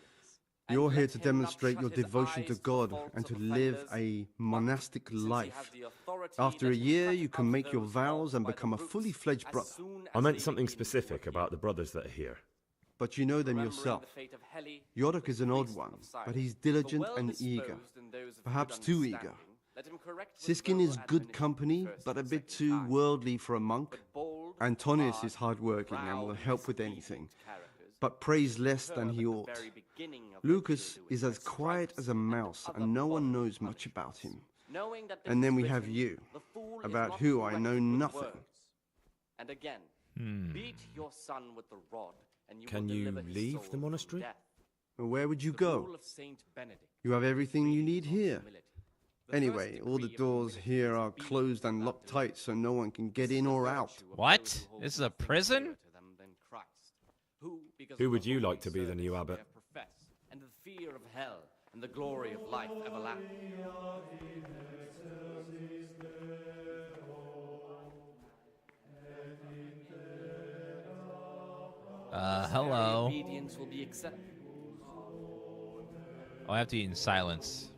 And You're here let to him not demonstrate shut your his devotion to eyes God faults and to of live offenders, a but monastic since he life. has the authority, After a let him year, cut you out can make your those vows faults and by the become a roots fully fledged as brother. soon I as meant they something begin to specific work about the brothers that are here. But you know them Remembering yourself. the fate of Heli, Yorick the is an odd priest one, of Cyrus. but he's For diligent well and eager. disposed in those of Perhaps good too eager. understanding, let him correct with Siskin verbal is good admonition company, first but a and bit second too time. worldly for a monk. But bold, Antonius hard, is hardworking and will proud, help with expedient anything, characters but prays should less than curb he at the ought. very beginning of their Lucas ill-doing is by as quiet stripes as a and mouse, other and no one bodily knows much about him. Knowing that this And then is we have written, you, the fool is about not who I corrected know with nothing. words. And again, beat your son with the rod, and you Can will you deliver his leave soul the from monastery? death. And where would you The go? rule of Saint Benedict. You have everything you need here. Humility. The Anyway, first all the degree of doors humility here is are obedience closed and without locked delay. tight so no one can get This is in the or virtue out. of What? those who hold This is a nothing prison? dearer to them than Christ, who, because Who of would the you holy like to be the new service abbot? they have professed, and the fear of hell and the glory of life everlasting. Hello. Obedience will be accepted. Oh, I have to eat in silence.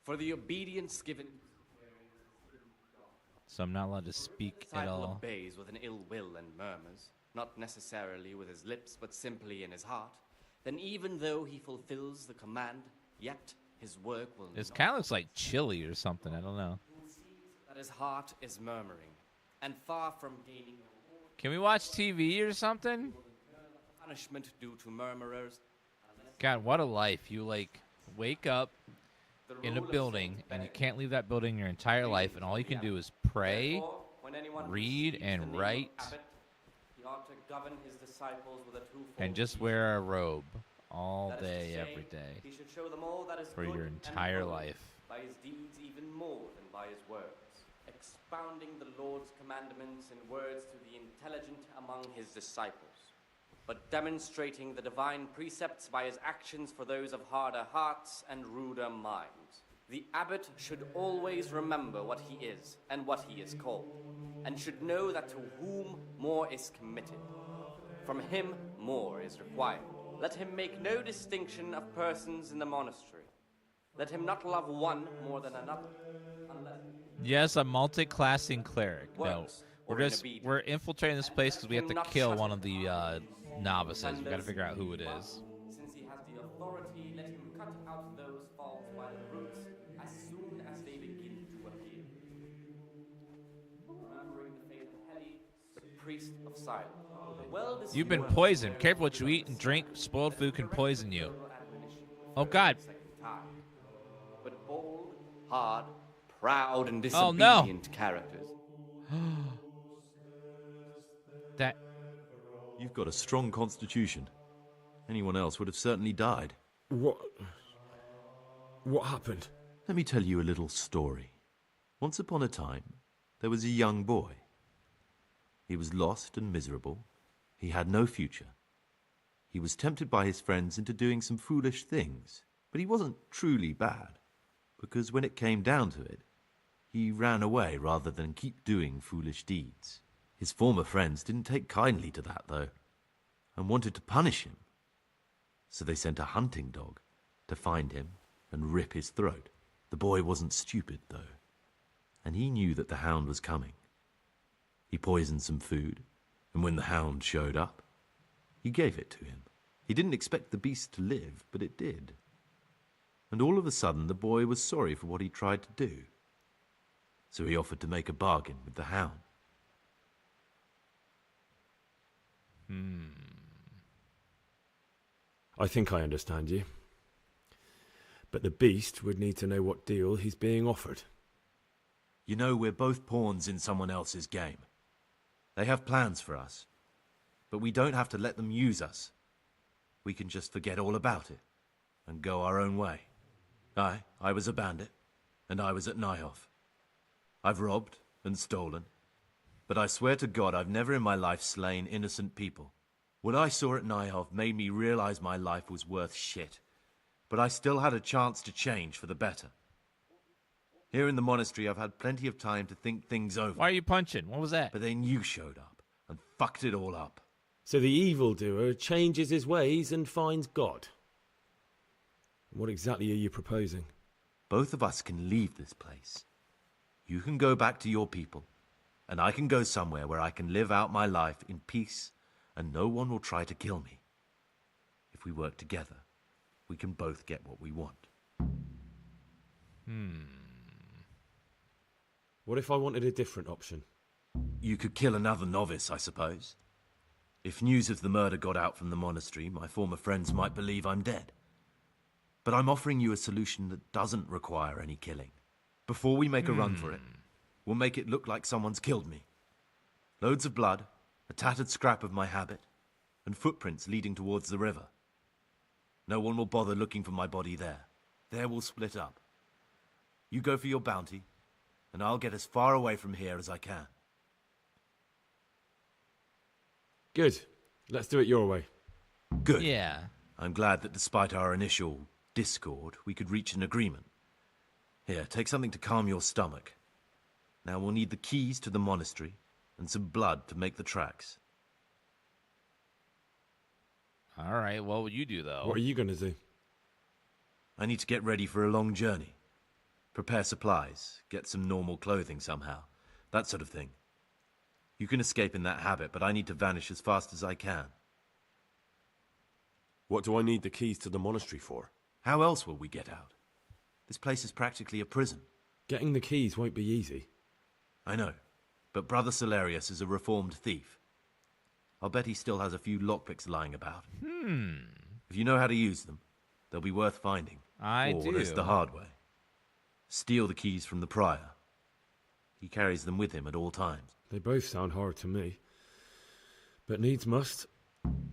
For the obedience given, So I'm not allowed to speak the at disciple all. obeys with an ill will and murmurs, not necessarily with his lips, but simply in his heart. Then even though he fulfills the command, yet his work will This not kind of looks like chili or something. I don't know. that his heart is murmuring, and far from gaining Can we watch TV or something? punishment due to murmurers. God, what a life. You, like, wake up in a building, and you can't leave that building your entire life, and all you can do is pray, Therefore, when anyone read, receives the and name of write, abbot, he ought to govern his disciples with a twofold and just teaching. wear a robe all That is to day, say, every day, he should show them all that is for good your and entire holy, life. by his deeds even more than by his words, expounding the Lord's commandments in words to the intelligent among his disciples, but demonstrating the divine precepts by his actions for those of harder hearts and ruder minds. The abbot should always remember what he is and what he is called, and should know that to whom more is committed, from him more is required. Let him make no distinction of persons in the monastery. Let him not love one more than another, unless Yes, a multi-classing cleric. No, Works or in obedience. we're infiltrating this place because we have to Not kill shut one of the novices. We got to offenders figure out who it is. Since he has the authority, let him cut out those priest of silence. Well, You've been poisoned. Careful what you eat and drink. Spoiled food can poison you. Oh, God. But bold, hard, proud, and Oh, no. disobedient characters. That. You've got a strong constitution. Anyone else would have certainly died. What happened? Let me tell you a little story. Once upon a time, there was a young boy. He was lost and miserable. He had no future. He was tempted by his friends into doing some foolish things, but he wasn't truly bad, because when it came down to it, he ran away rather than keep doing foolish deeds. His former friends didn't take kindly to that, though, and wanted to punish him. So they sent a hunting dog to find him and rip his throat. The boy wasn't stupid, though, and he knew that the hound was coming. He poisoned some food, and when the hound showed up, he gave it to him. He didn't expect the beast to live, but it did. And all of a sudden, the boy was sorry for what he tried to do. So he offered to make a bargain with the hound. I think I understand you. But the beast would need to know what deal he's being offered. You know, we're both pawns in someone else's game. They have plans for us, but we don't have to let them use us. We can just forget all about it and go our own way. I was a bandit, and I was at Nyhoff. I've robbed and stolen, but I swear to God I've never in my life slain innocent people. What I saw at Nyhoff made me realize my life was worth shit, but I still had a chance to change for the better. Here in the monastery, I've had plenty of time to think things over. Why are you punching? What was that? But then you showed up and fucked it all up. So the evildoer changes his ways and finds God. What exactly are you proposing? Both of us can leave this place. You can go back to your people, and I can go somewhere where I can live out my life in peace, and no one will try to kill me. If we work together, we can both get what we want. What if I wanted a different option? You could kill another novice, I suppose. If news of the murder got out from the monastery, my former friends might believe I'm dead. But I'm offering you a solution that doesn't require any killing. Before we make a run for it, we'll make it look like someone's killed me. Loads of blood, a tattered scrap of my habit, and footprints leading towards the river. No one will bother looking for my body there. There we'll split up. You go for your bounty, and I'll get as far away from here as I can. Good. Let's do it your way. Good. Yeah. I'm glad that despite our initial discord, we could reach an agreement. Here, take something to calm your stomach. Now we'll need the keys to the monastery and some blood to make the tracks. All right, what will you do, though? What are you going to do? I need to get ready for a long journey. Prepare supplies, get some normal clothing somehow, that sort of thing. You can escape in that habit, but I need to vanish as fast as I can. What do I need the keys to the monastery for? How else will we get out? This place is practically a prison. Getting the keys won't be easy. I know, but Brother Solarius is a reformed thief. I'll bet he still has a few lockpicks lying about. If you know how to use them, they'll be worth finding. I or do. there's the hard way. Steal the keys from the prior. He carries them with him at all times. They both sound hard to me. But needs must.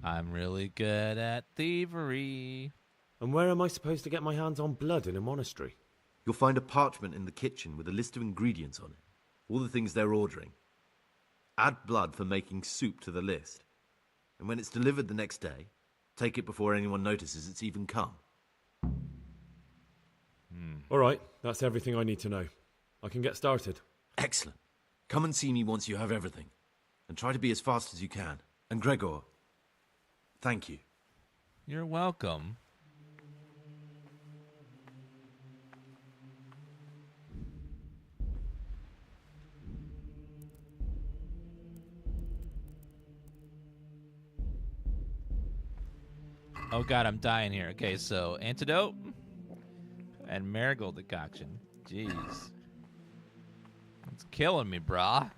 I'm really good at thievery. And where am I supposed to get my hands on blood in a monastery? You'll find a parchment in the kitchen with a list of ingredients on it. All the things they're ordering. Add blood for making soup to the list. And when it's delivered the next day, take it before anyone notices it's even come. All right, that's everything I need to know. I can get started. Excellent. Come and see me once you have everything. And try to be as fast as you can. And Gregor, thank you. You're welcome. Oh god, I'm dying here. Okay, so antidote and marigold decoction. Jeez. It's killing me, brah.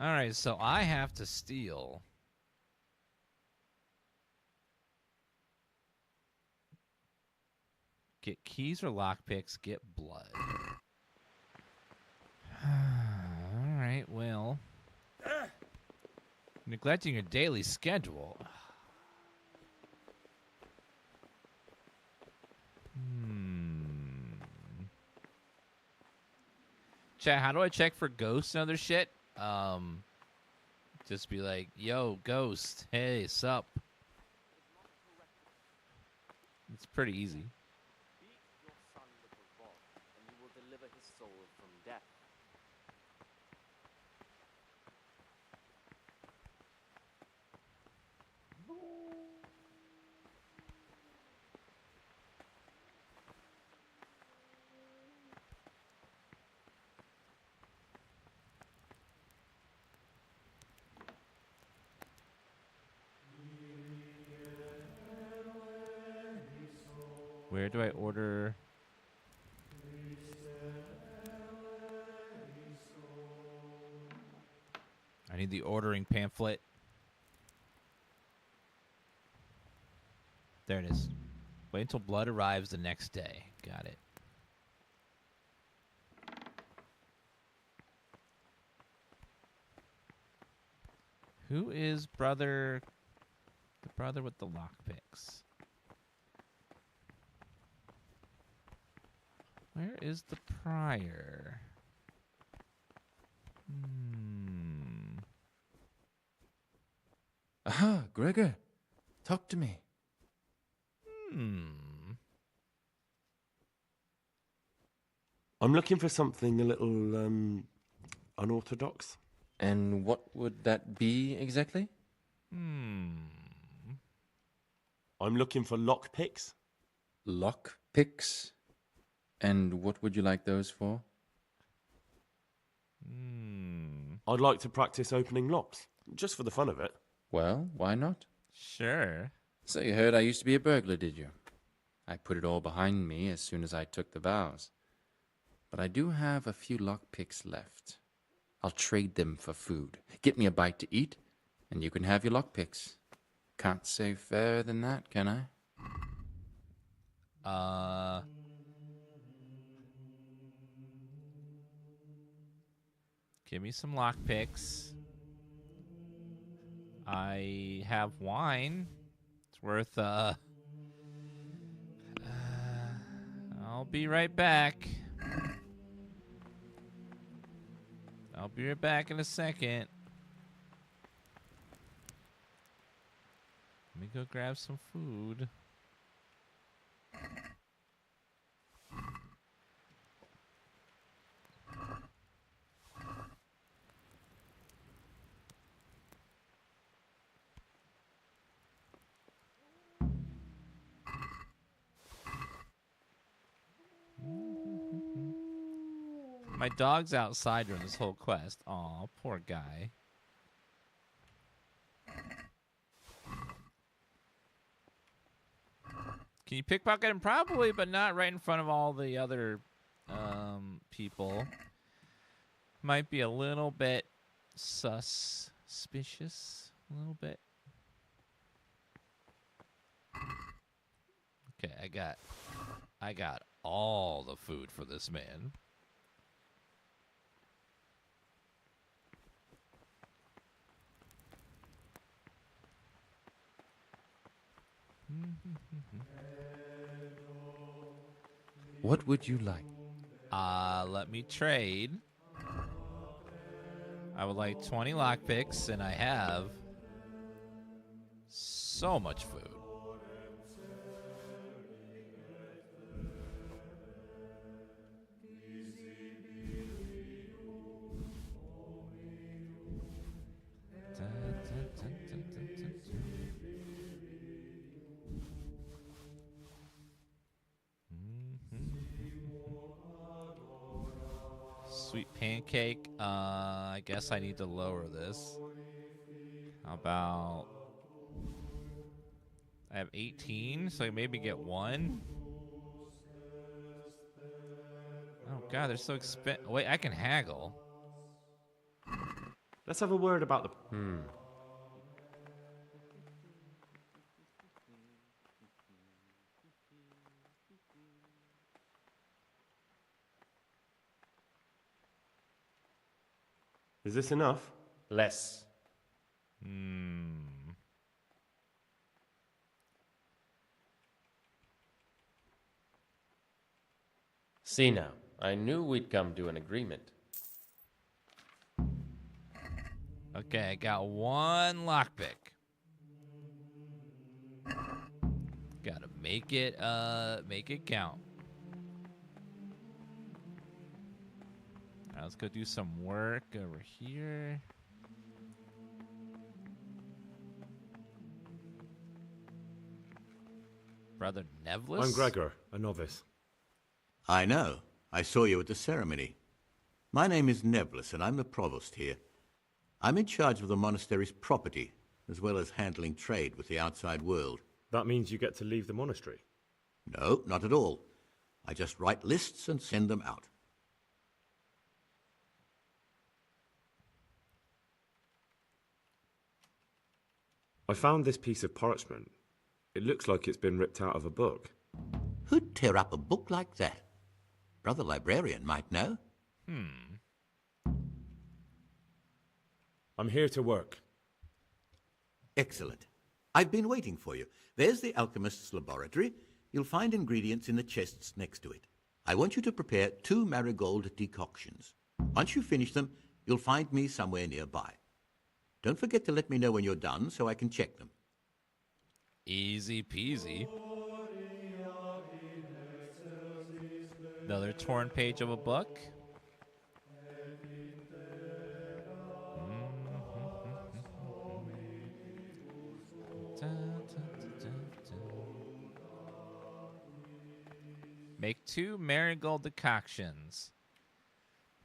All right, so I have to steal. Get keys or lockpicks, get blood. All right, well. Neglecting your daily schedule. Chat, how do I check for ghosts and other shit? Just be like, yo, ghost, hey, sup? It's pretty easy. Beat your son with a rod, and you will deliver his soul from death. Where do I order? I need the ordering pamphlet. There it is. Wait until blood arrives the next day. Got it. Who is brother? The brother with the lockpicks. Where is the prior? Aha, Gregor. Talk to me. I'm looking for something a little, unorthodox. And what would that be exactly? I'm looking for lockpicks. Lockpicks? And what would you like those for? I'd like to practice opening locks, just for the fun of it. Well, why not? Sure. So you heard I used to be a burglar, did you? I put it all behind me as soon as I took the vows. But I do have a few lockpicks left. I'll trade them for food. Get me a bite to eat, and you can have your lockpicks. Can't say fairer than that, can I? Give me some lockpicks. I have wine. It's worth, I'll be right back. I'll be right back in a second. Let me go grab some food. My dog's outside during this whole quest. Aw, poor guy. Can you pickpocket him? Probably, but not right in front of all the other people. Might be a little bit suspicious. A little bit. Okay, I got all the food for this man. What would you like? Let me trade. I would like 20 lockpicks, and I have so much food. Sweet pancake. I guess I need to lower this. How about... I have 18, so I maybe get one. Oh god, they're so expensive. Wait, I can haggle. Let's have a word about the... Is this enough? Less. See now, I knew we'd come to an agreement. Okay, I got one lockpick. Gotta make it count. Alright, let's go do some work over here. Brother Nevlis? I'm Gregor, a novice. I know. I saw you at the ceremony. My name is Nevlis, and I'm the provost here. I'm in charge of the monastery's property, as well as handling trade with the outside world. That means you get to leave the monastery? No, not at all. I just write lists and send them out. I found this piece of parchment. It looks like it's been ripped out of a book. Who'd tear up a book like that? Brother Librarian might know. I'm here to work. Excellent. I've been waiting for you. There's the alchemist's laboratory. You'll find ingredients in the chests next to it. I want you to prepare 2 marigold decoctions. Once you finish them, you'll find me somewhere nearby. Don't forget to let me know when you're done so I can check them. Easy peasy. Another torn page of a book. Make 2 marigold decoctions.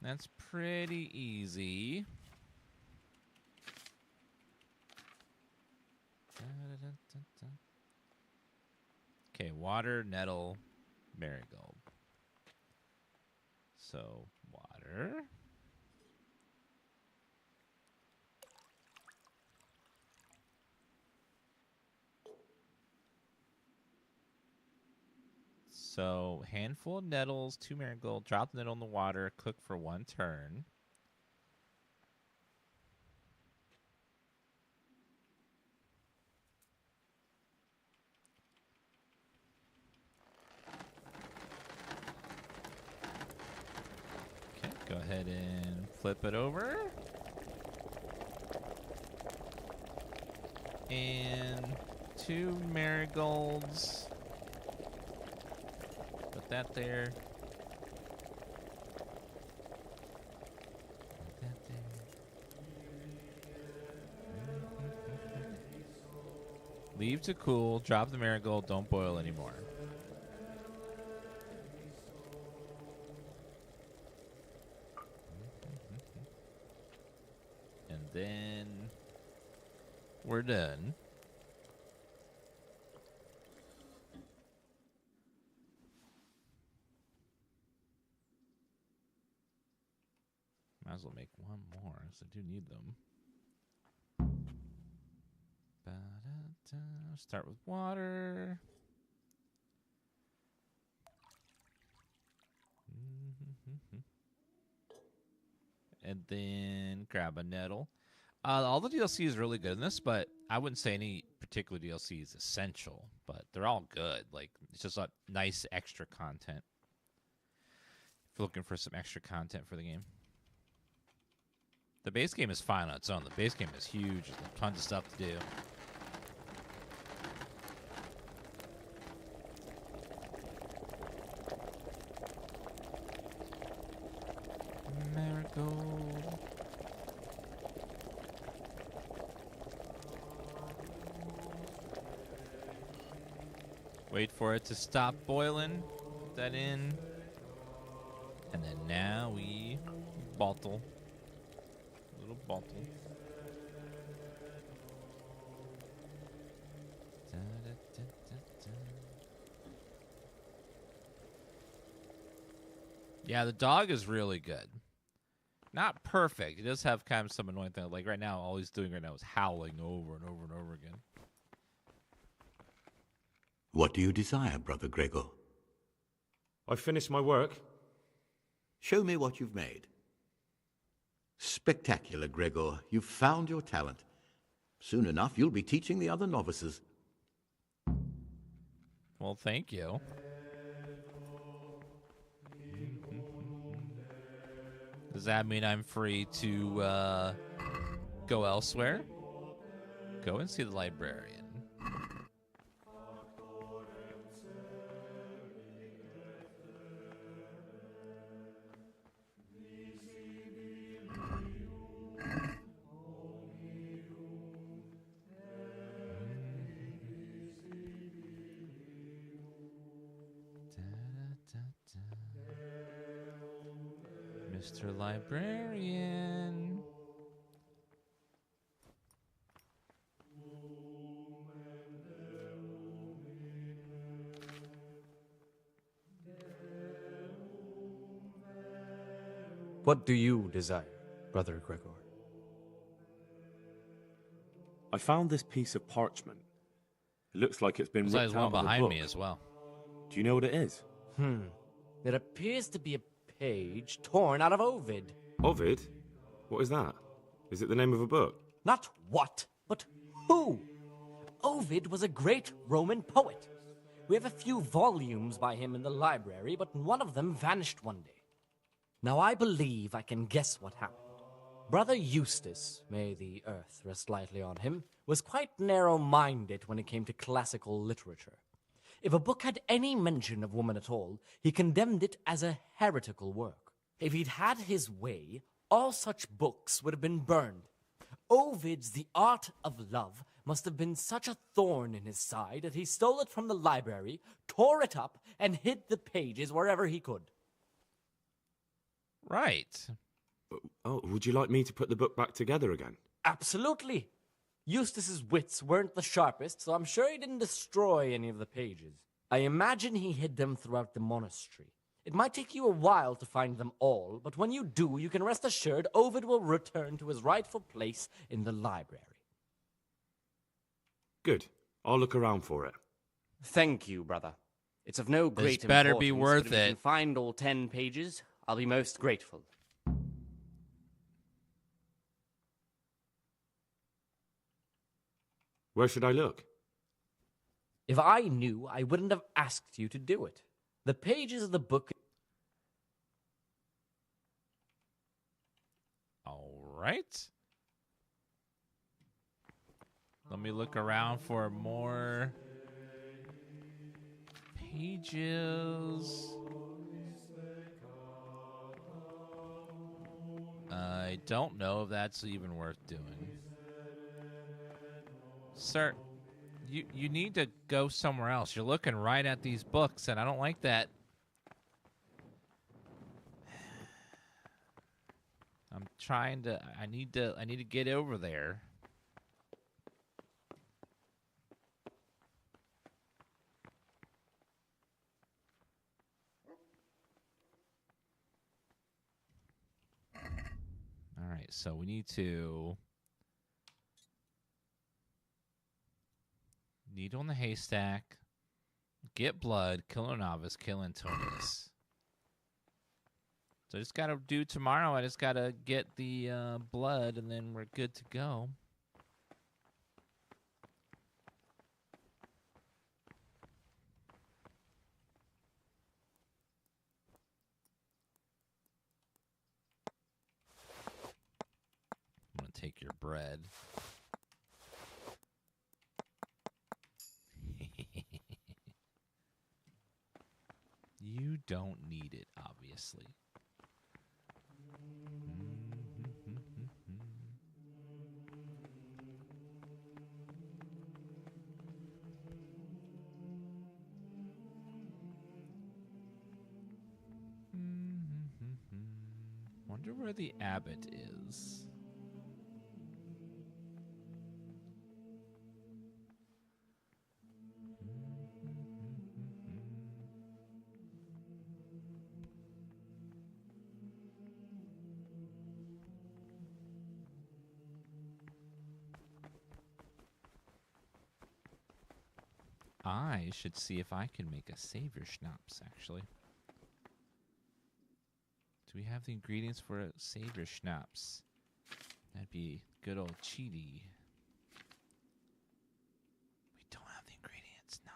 That's pretty easy. Okay, water, nettle, marigold. So, water. So, handful of nettles, 2 marigold, drop the nettle in the water, cook for 1 turn. Okay, go ahead and flip it over. And 2 marigolds. Put that there. Put that there. Leave to cool. Drop the marigold. Don't boil anymore. And then we're done. Might as well make 1 more, so I do need them. Ba-da-da. Start with water. And then grab a nettle. All the DLC is really good in this, but I wouldn't say any particular DLC is essential, but they're all good. Like, it's just a nice extra content. If you're looking for some extra content for the game. The base game is fine on its own. The base game is huge. There's tons of stuff to do. Marigold. Wait for it to stop boiling. Put that in. And then now we bottle. Little bottle. Da, da, da, da, da. Yeah, the dog is really good. Not perfect. He does have kind of some annoying things. Like right now, all he's doing right now is howling over and over and over again. What do you desire, Brother Gregor? I've finished my work. Show me what you've made. Spectacular, Gregor. You've found your talent. Soon enough, you'll be teaching the other novices. Well, thank you. Does that mean I'm free to go elsewhere? Go and see the librarian. Mr. Librarian. What do you desire, Brother Gregor? I found this piece of parchment. It looks like it's been There's ripped out one of a behind book. me as well. Do you know what it is? It appears to be a page torn out of Ovid. Ovid? What is that? Is it the name of a book? Not what, but who? Ovid was a great Roman poet. We have a few volumes by him in the library, but one of them vanished one day. Now I believe I can guess what happened. Brother Eustace, may the earth rest lightly on him, was quite narrow-minded when it came to classical literature. If a book had any mention of woman at all, he condemned it as a heretical work. If he'd had his way, all such books would have been burned. Ovid's The Art of Love must have been such a thorn in his side that he stole it from the library, tore it up, and hid the pages wherever he could. Right. Oh, would you like me to put the book back together again? Absolutely. Eustace's wits weren't the sharpest, so I'm sure he didn't destroy any of the pages. I imagine he hid them throughout the monastery. It might take you a while to find them all, but when you do, you can rest assured Ovid will return to his rightful place in the library. Good. I'll look around for it. Thank you, brother. It's of no great This better importance, be but worth if you it. can find all 10 pages, I'll be most grateful. Where should I look? If I knew, I wouldn't have asked you to do it. The pages of the book... All right. Let me look around for more pages. I don't know if that's even worth doing. Sir, you need to go somewhere else. You're looking right at these books, and I don't like that. I'm trying to. I need to get over there. All right, so we need to needle in the haystack, get blood, kill a novice, kill Antonius. So I just gotta do tomorrow. I just gotta get the blood, and then we're good to go. I'm gonna take your bread. You don't need it, obviously. Wonder where the abbot is. I should see if I can make a savior schnapps, actually. Do we have the ingredients for a savior schnapps? That'd be good old cheaty. We don't have the ingredients, no.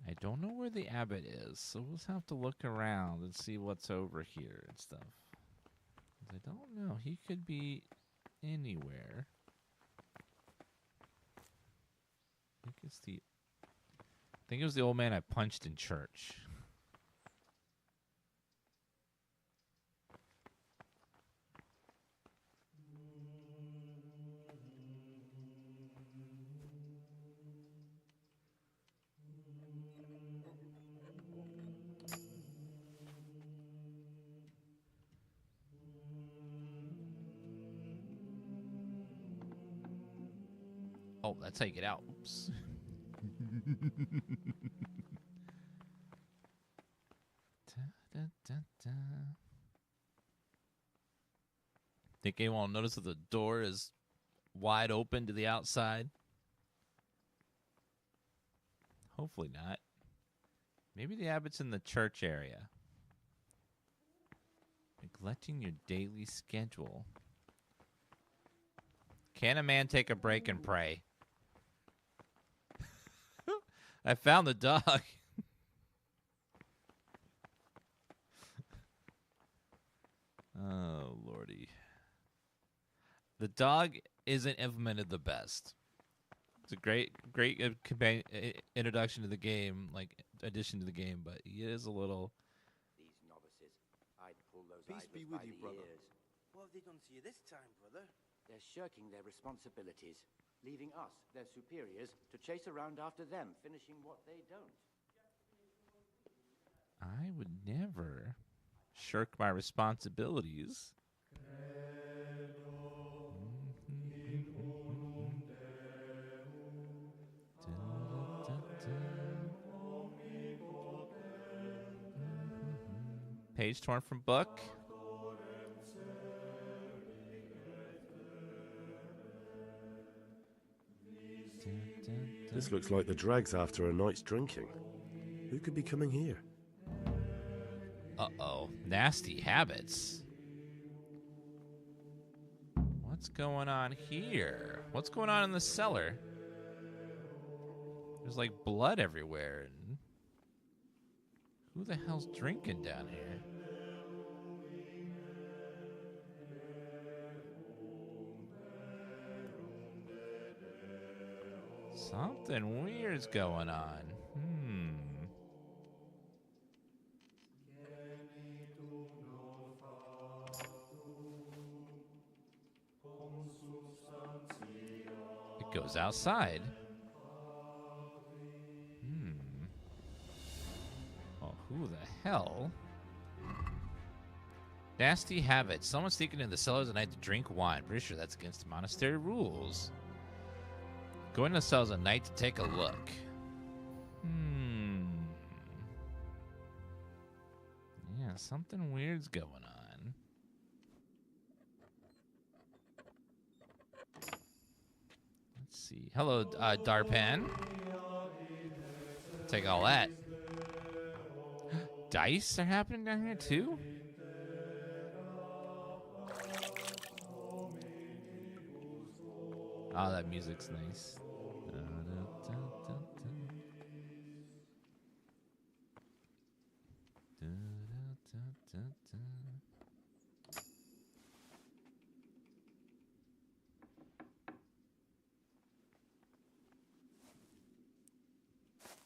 I don't know where the abbot is, so we'll have to look around and see what's over here and stuff. I don't know. He could be anywhere. I think it was the old man I punched in church. Oh, that's how you get out. Oops. Think anyone will notice that the door is wide open to the outside? Hopefully not. Maybe the abbot's in the church area. Neglecting your daily schedule. Can a man take a break and pray? I found the dog. Oh, lordy. The dog isn't implemented the best. It's a great introduction to the game, like addition to the game, but he is a little... These novices, I'd pull those Peace be with you, brother. What have they done to you this time, brother? They're shirking their responsibilities, leaving us, their superiors, to chase around after them, finishing what they don't. I would never shirk my responsibilities. Page torn from book. This looks like the dregs after a night's drinking. Who could be coming here? Uh-oh. Nasty habits. What's going on here? What's going on in the cellar? There's like blood everywhere. And who the hell's drinking down here? Something weird's going on. It goes outside. Oh, who the hell? Nasty habits. Someone sneaking in the cellars at night to drink wine. Pretty sure that's against the monastery rules. Going to the cells at night to take a look. Yeah, something weird's going on. Let's see. Hello, Darpan. Take all that. Dice are happening down here too? Oh, that music's nice.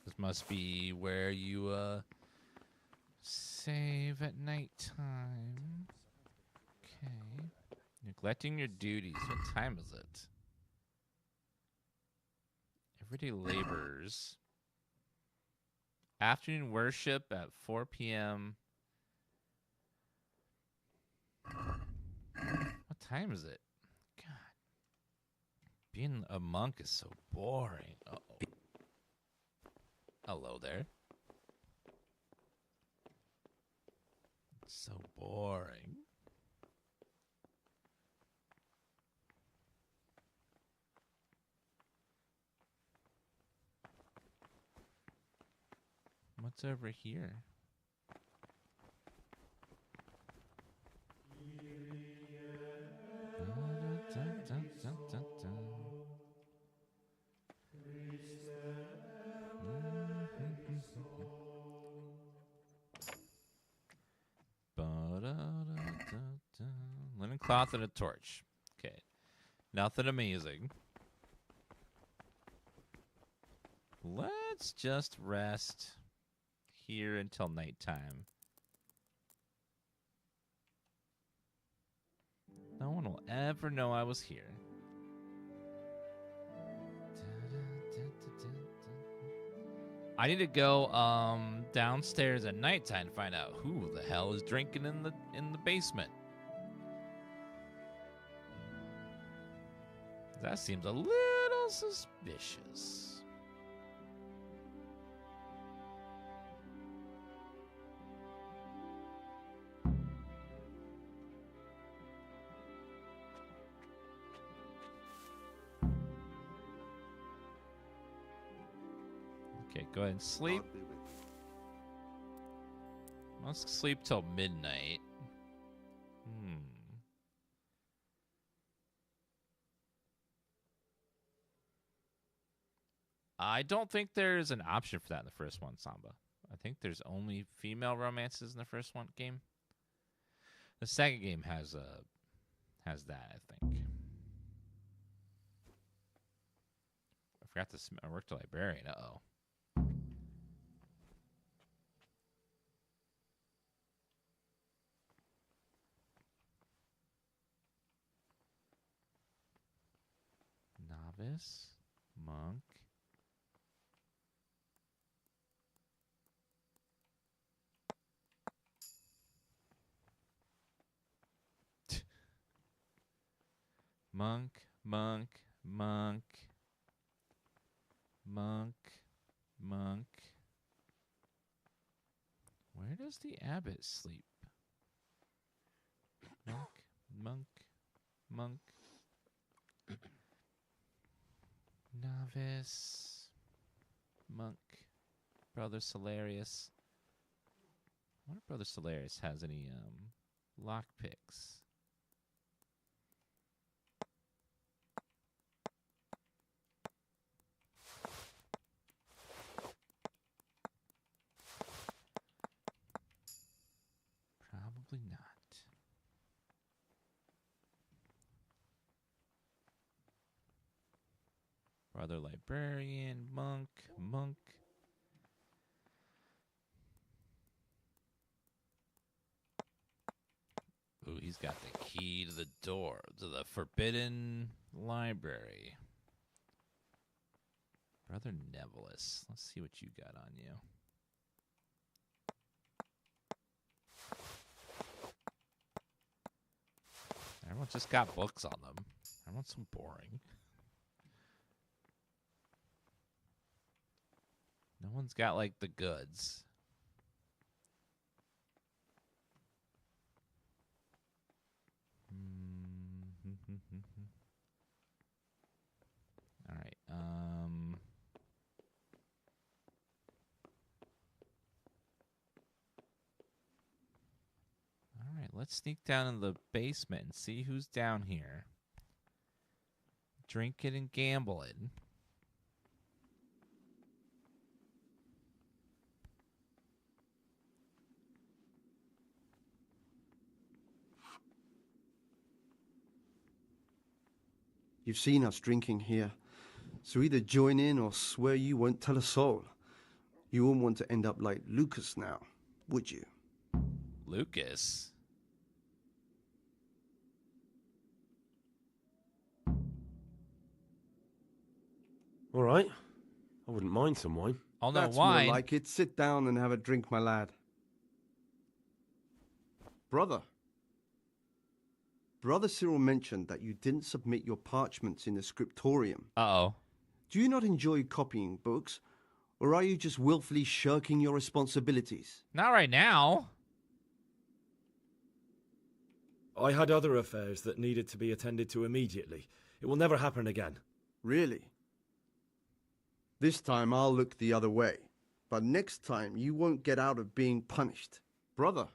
This must be where you save at nighttime. Okay. Neglecting your duties. What time is it? Everyday laborers. Afternoon worship at 4 p.m. What time is it? God. Being a monk is so boring. Uh-oh. Hello there. It's so boring. What's over here? Linen cloth and a torch. Okay. Nothing amazing. Let's just rest here until nighttime. No one will ever know I was here. I need to go downstairs at nighttime to find out who the hell is drinking in the basement. That seems a little suspicious. Okay, go ahead and sleep. Let's sleep till midnight. I don't think there's an option for that in the first one, Samba. I think there's only female romances in the first one game. The second game has that, I think. I forgot to work the librarian. Uh-oh. Novice, monk. Monk, monk, monk, monk, monk. Where does the abbot sleep? Monk, monk, monk. Novice, monk, Brother Solarius. I wonder if Brother Solarius has any lockpicks. Probably not. Brother librarian, monk, monk. Ooh, he's got the key to the door, to the forbidden library. Brother Nevilis, let's see what you got on you. Everyone's just got books on them. Everyone's so boring. No one's got, like, the goods. All right. All right, let's sneak down in the basement and see who's down here. Drinking and gambling. You've seen us drinking here, so either join in or swear you won't tell a soul. You won't want to end up like Lucas now, would you? Lucas? All right. I wouldn't mind some wine. Oh, no, That's wine. more like it. Sit down and have a drink, my lad. Brother. Brother Cyril mentioned that you didn't submit your parchments in the scriptorium. Uh-oh. Do you not enjoy copying books, or are you just willfully shirking your responsibilities? Not right now. I had other affairs that needed to be attended to immediately. It will never happen again. Really? This time I'll look the other way. But next time you won't get out of being punished. Brother,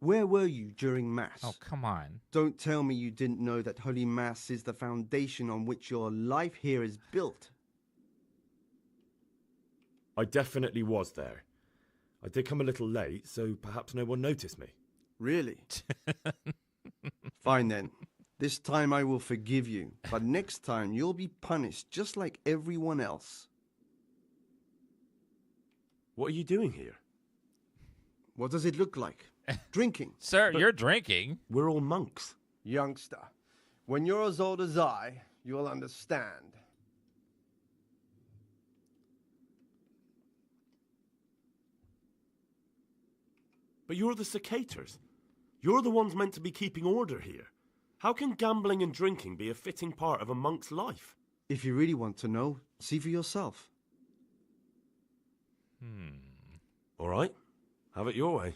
where were you during Mass? Oh, come on. Don't tell me you didn't know that Holy Mass is the foundation on which your life here is built. I definitely was there. I did come a little late, so perhaps no one noticed me. Really? Fine then. This time I will forgive you, but next time you'll be punished just like everyone else. What are you doing here? What does it look like? Drinking. Sir, you're drinking. We're all monks. Youngster, when you're as old as I, you'll understand. But you're the cicators. You're the ones meant to be keeping order here. How can gambling and drinking be a fitting part of a monk's life? If you really want to know, see for yourself. All right. Have it your way.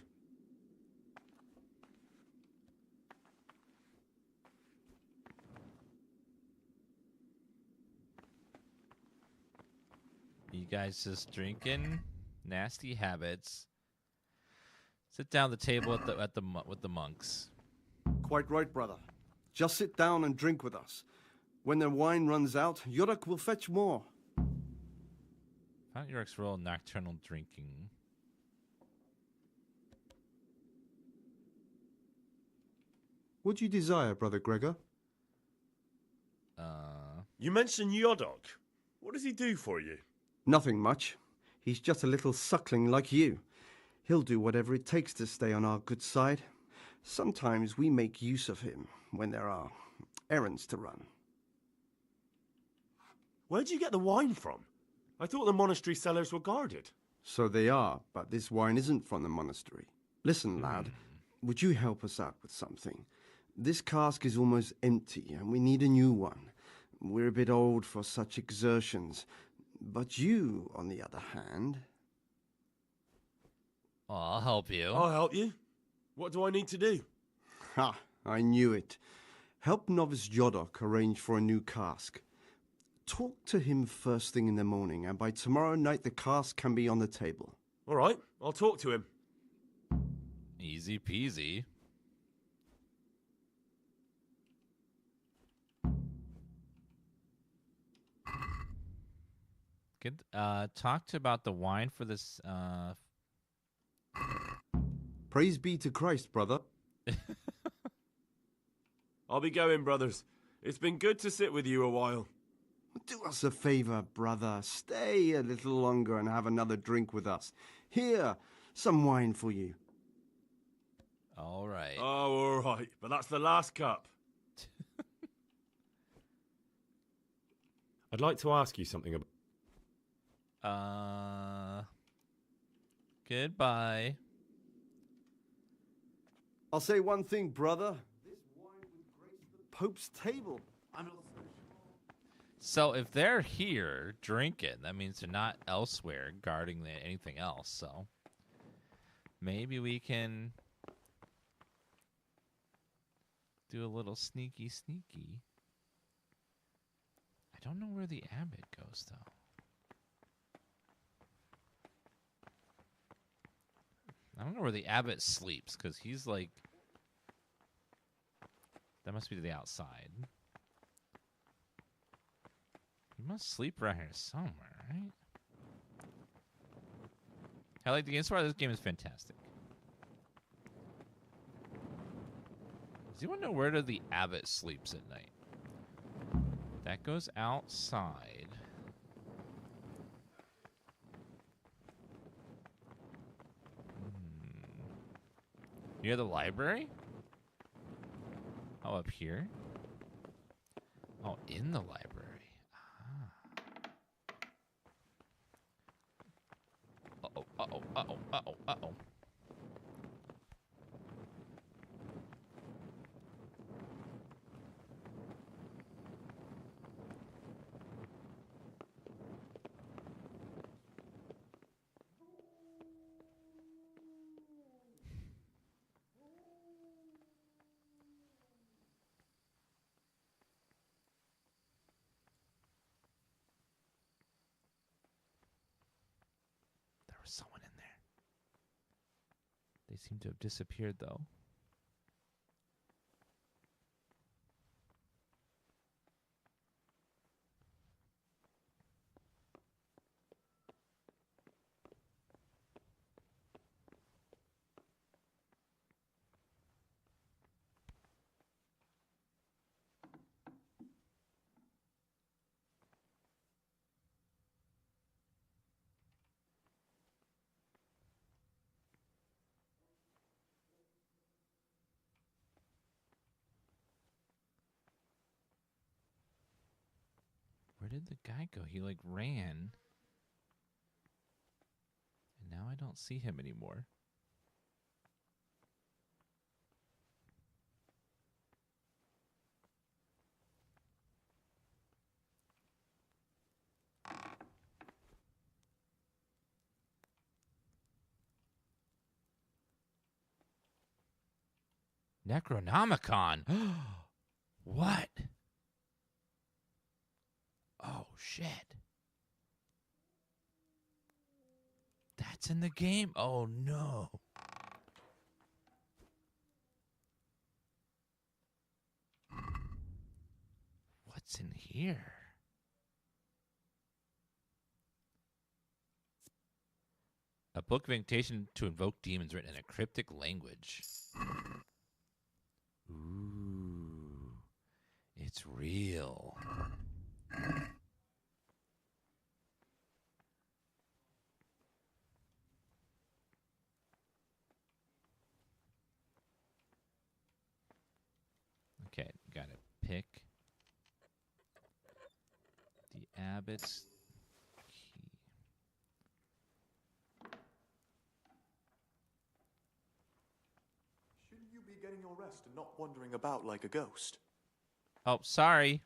You guys just drinking? Nasty habits. Sit down at the table with the monks. Quite right, brother. Just sit down and drink with us. When the wine runs out, Yodok will fetch more. Found Yorick's role in nocturnal drinking. What do you desire, Brother Gregor? You mentioned Yodok. What does he do for you? Nothing much. He's just a little suckling like you. He'll do whatever it takes to stay on our good side. Sometimes we make use of him when there are errands to run. Where'd you get the wine from? I thought the monastery cellars were guarded. So they are, but this wine isn't from the monastery. Listen, lad, would you help us out with something? This cask is almost empty, and we need a new one. We're a bit old for such exertions. But you, on the other hand... Oh, I'll help you. I'll help you. What do I need to do? Ha, I knew it. Help novice Yodok arrange for a new cask. Talk to him first thing in the morning, and by tomorrow night the cask can be on the table. All right, I'll talk to him. Easy peasy. Good. Talked about the wine for this. Praise be to Christ, brother. I'll be going, brothers. It's been good to sit with you a while. Do us a favor, brother. Stay a little longer and have another drink with us. Here, some wine for you. All right. Oh, all right. But that's the last cup. I'd like to ask you something about... Goodbye. I'll say one thing, brother. This wine would grace the Pope's table. I'm not so sure. So if they're here drinking, that means they're not elsewhere guarding anything else. So maybe we can do a little sneaky. I don't know where the abbot goes, though. I don't know where the abbot sleeps, because he's like... That must be the outside. He must sleep around here somewhere, right? I like the game. So far, this game is fantastic. Does anyone know where the abbot sleeps at night? That goes outside. Near the library? Oh, up here? Oh, in the library. Uh-oh, uh-oh, uh-oh, uh-oh, uh-oh. They seem to have disappeared, though. Where did the guy go? He, like, ran. And now I don't see him anymore. Necronomicon. What? Oh, shit. That's in the game? Oh, no. What's in here? A book of incantation to invoke demons written in a cryptic language. Ooh. It's real. Okay, gotta pick the abbot's key. Shouldn't you be getting your rest and not wandering about like a ghost? Oh, sorry.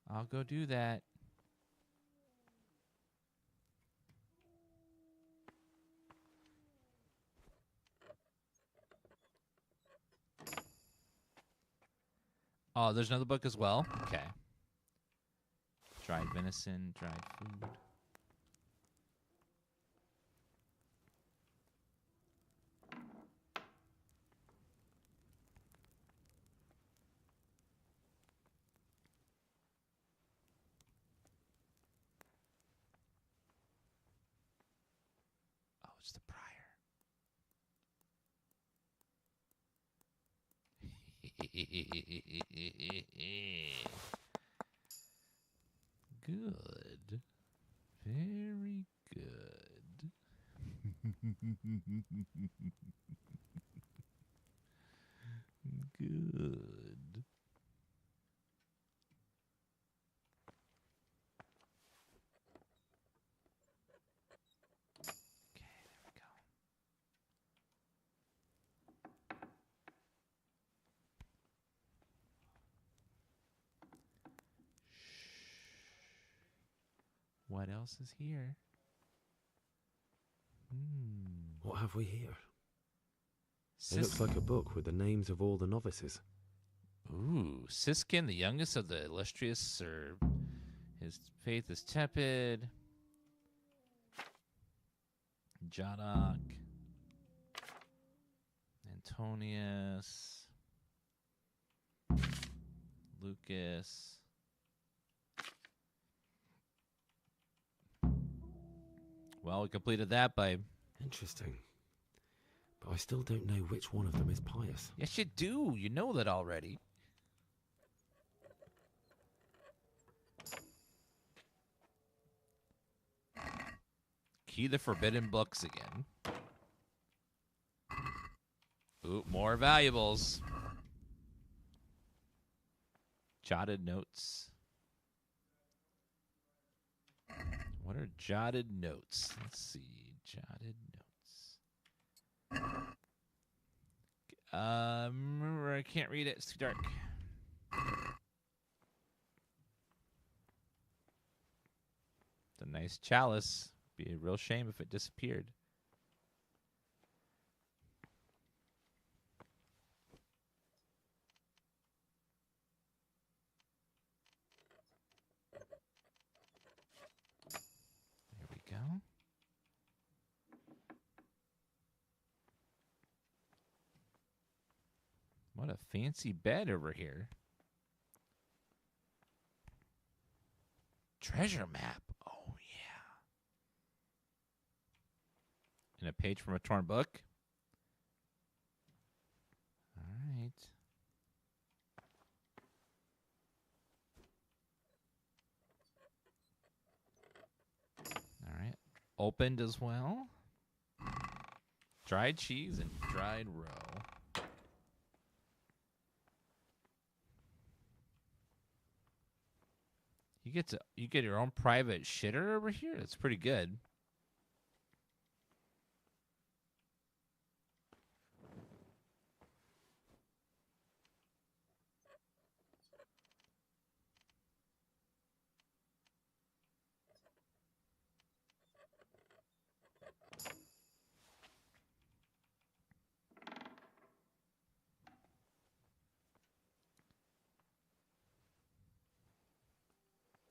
I'll go do that. Oh, there's another book as well? Okay. Dried venison, dried food. Oh, it's the prior. Good. Very good. Good. What else is here? What have we here? Sis- It looks like a book with the names of all the novices. Ooh, Siskin, the youngest of the illustrious Sir. His faith is tepid. Jadok. Antonius. Lucas. Well, we completed that by... Interesting. But I still don't know which one of them is Pious. Yes, you do. You know that already. Key the forbidden books again. Ooh, more valuables. Jotted notes. What are jotted notes? Let's see. Jotted notes. Remember, I can't read it. It's too dark. It's a nice chalice. Be a real shame if it disappeared. What a fancy bed over here. Treasure map. Oh, yeah. And a page from a torn book. All right. All right. Opened as well. Dried cheese and dried roe. You get your own private shitter over here? That's pretty good.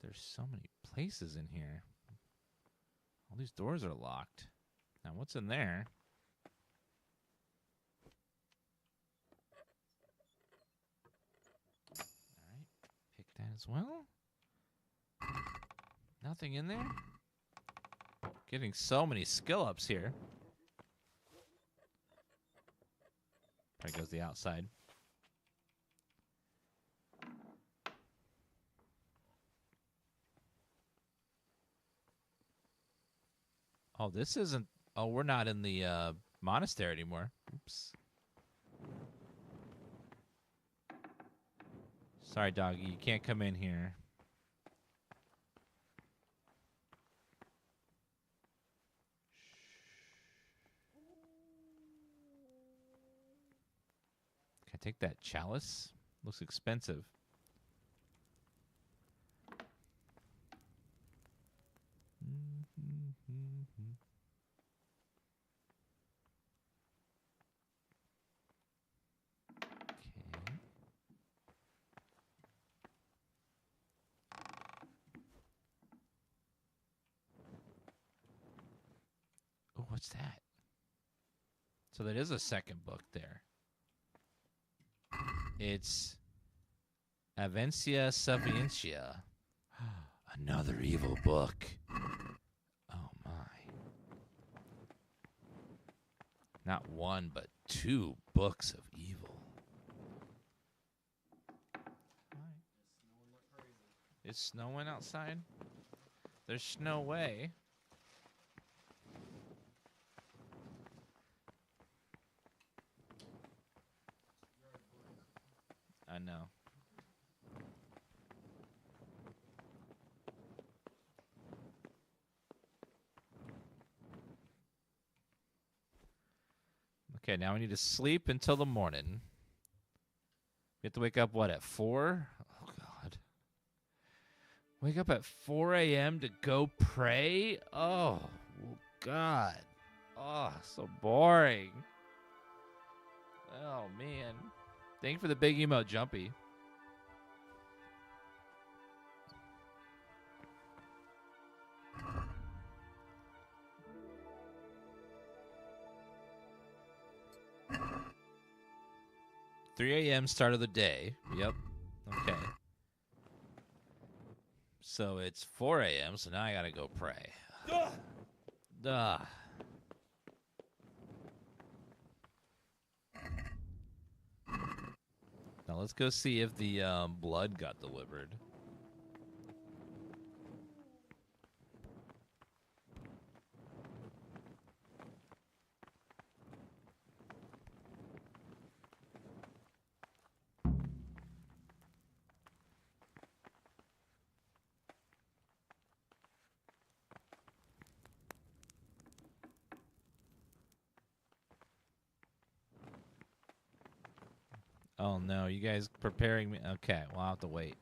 There's so many places in here. All these doors are locked. Now, what's in there? All right. Pick that as well. Nothing in there. Getting so many skill ups here. There goes the outside. Oh, this isn't... Oh, we're not in the monastery anymore. Oops. Sorry, doggy. You can't come in here. Can I take that chalice? Looks expensive. Oh, what's that? So there is a second book there. It's Avencia Sapientia. Another evil book. Oh, my. Not one, but two books of evil. It's snowing outside? There's no way. I know. Okay, now we need to sleep until the morning. We have to wake up, what, at 4? Oh, God. Wake up at 4 a.m. to go pray? Oh, God. Oh, so boring. Oh, man. Thank you for the big emote, Jumpy. (3 a.m. start of the day. Yep. Okay. So it's 4 a.m., so now I gotta go pray. Duh. Now let's go see if the blood got delivered. Oh no, you guys preparing me? Okay, well, I'll have to wait.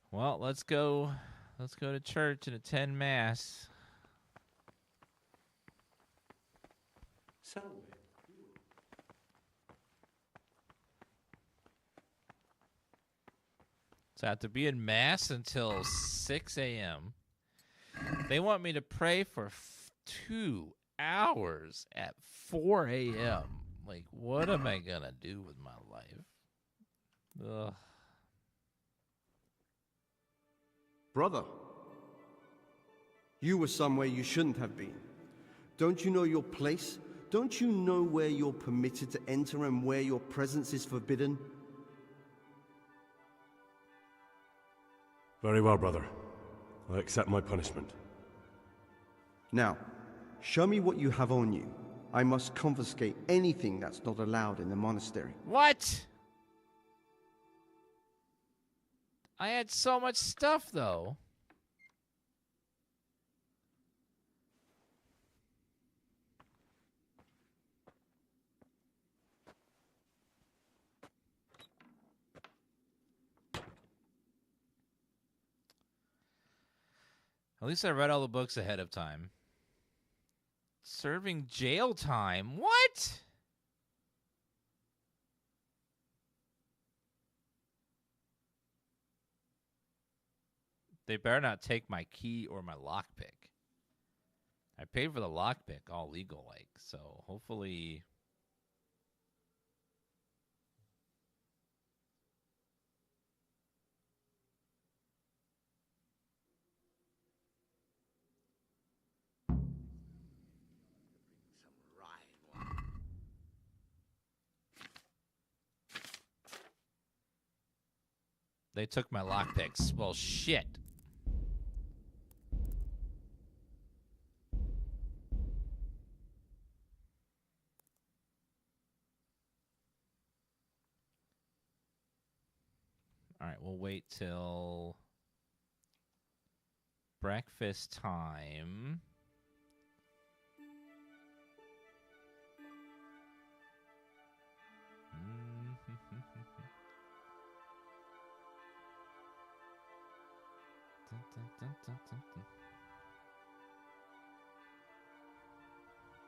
Well, let's go to church and attend mass. So I have to be in mass until 6 a.m. They want me to pray for 2 hours at 4 a.m. Like, what am I gonna do with my life? Ugh. Brother, you were somewhere you shouldn't have been. Don't you know your place? Don't you know where you're permitted to enter and where your presence is forbidden? Very well, brother. I accept my punishment. Now, show me what you have on you. I must confiscate anything that's not allowed in the monastery. What? I had so much stuff, though. At least I read all the books ahead of time. Serving jail time? What? They better not take my key or my lockpick. I paid for the lockpick, all legal like, so hopefully... They took my lockpicks. Well, shit. All right, we'll wait till breakfast time.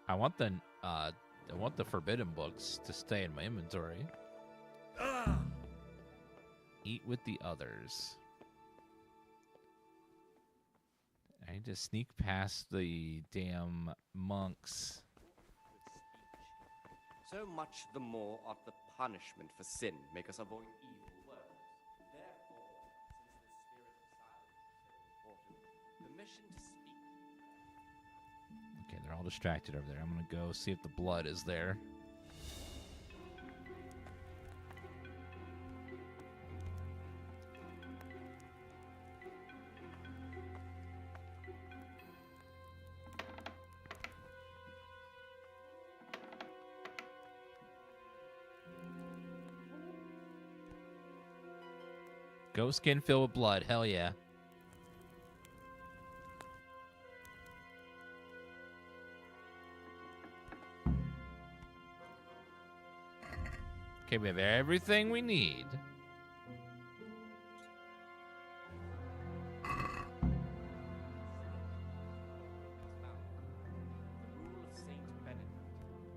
I want the forbidden books to stay in my inventory. Eat with the others. I need to sneak past the damn monks. So much the more ought the punishment for sin make us avoid evil works. Therefore, since the spirit of silence is so important, permission to speak. Okay, they're all distracted over there. I'm gonna go see if the blood is there. Ghost skin filled with blood. Hell yeah. Okay, we have everything we need.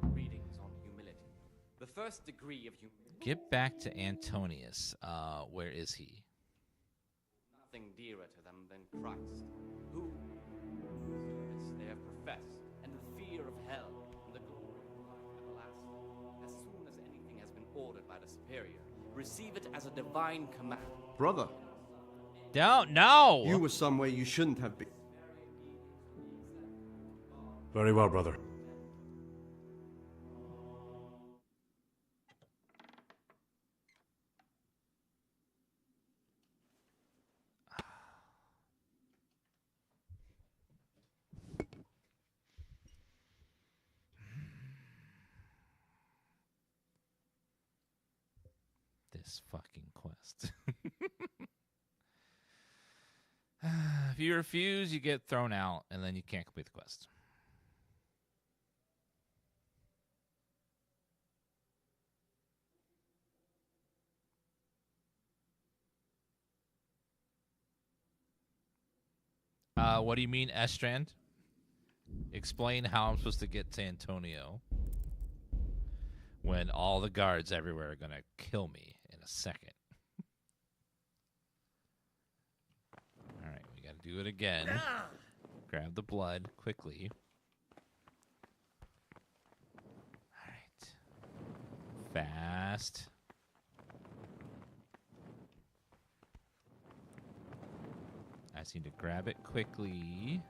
Readings on humility. The first degree of humility. Get back to Antonius. Where is he? Nothing dearer to them than Christ, who, as they have professed, and the fear of hell and the glory of life everlasting, as soon as anything has been ordered by the superior, receive it as a divine command. Brother. Don't know. You were somewhere you shouldn't have been. Very well, brother. This fucking quest. If you refuse, you get thrown out, and then you can't complete the quest. What do you mean, Estrand? Explain how I'm supposed to get to Antonio when all the guards everywhere are going to kill me in a second. All right, we got to do it again. Grab the blood quickly. All right. Fast. I just need to grab it quickly.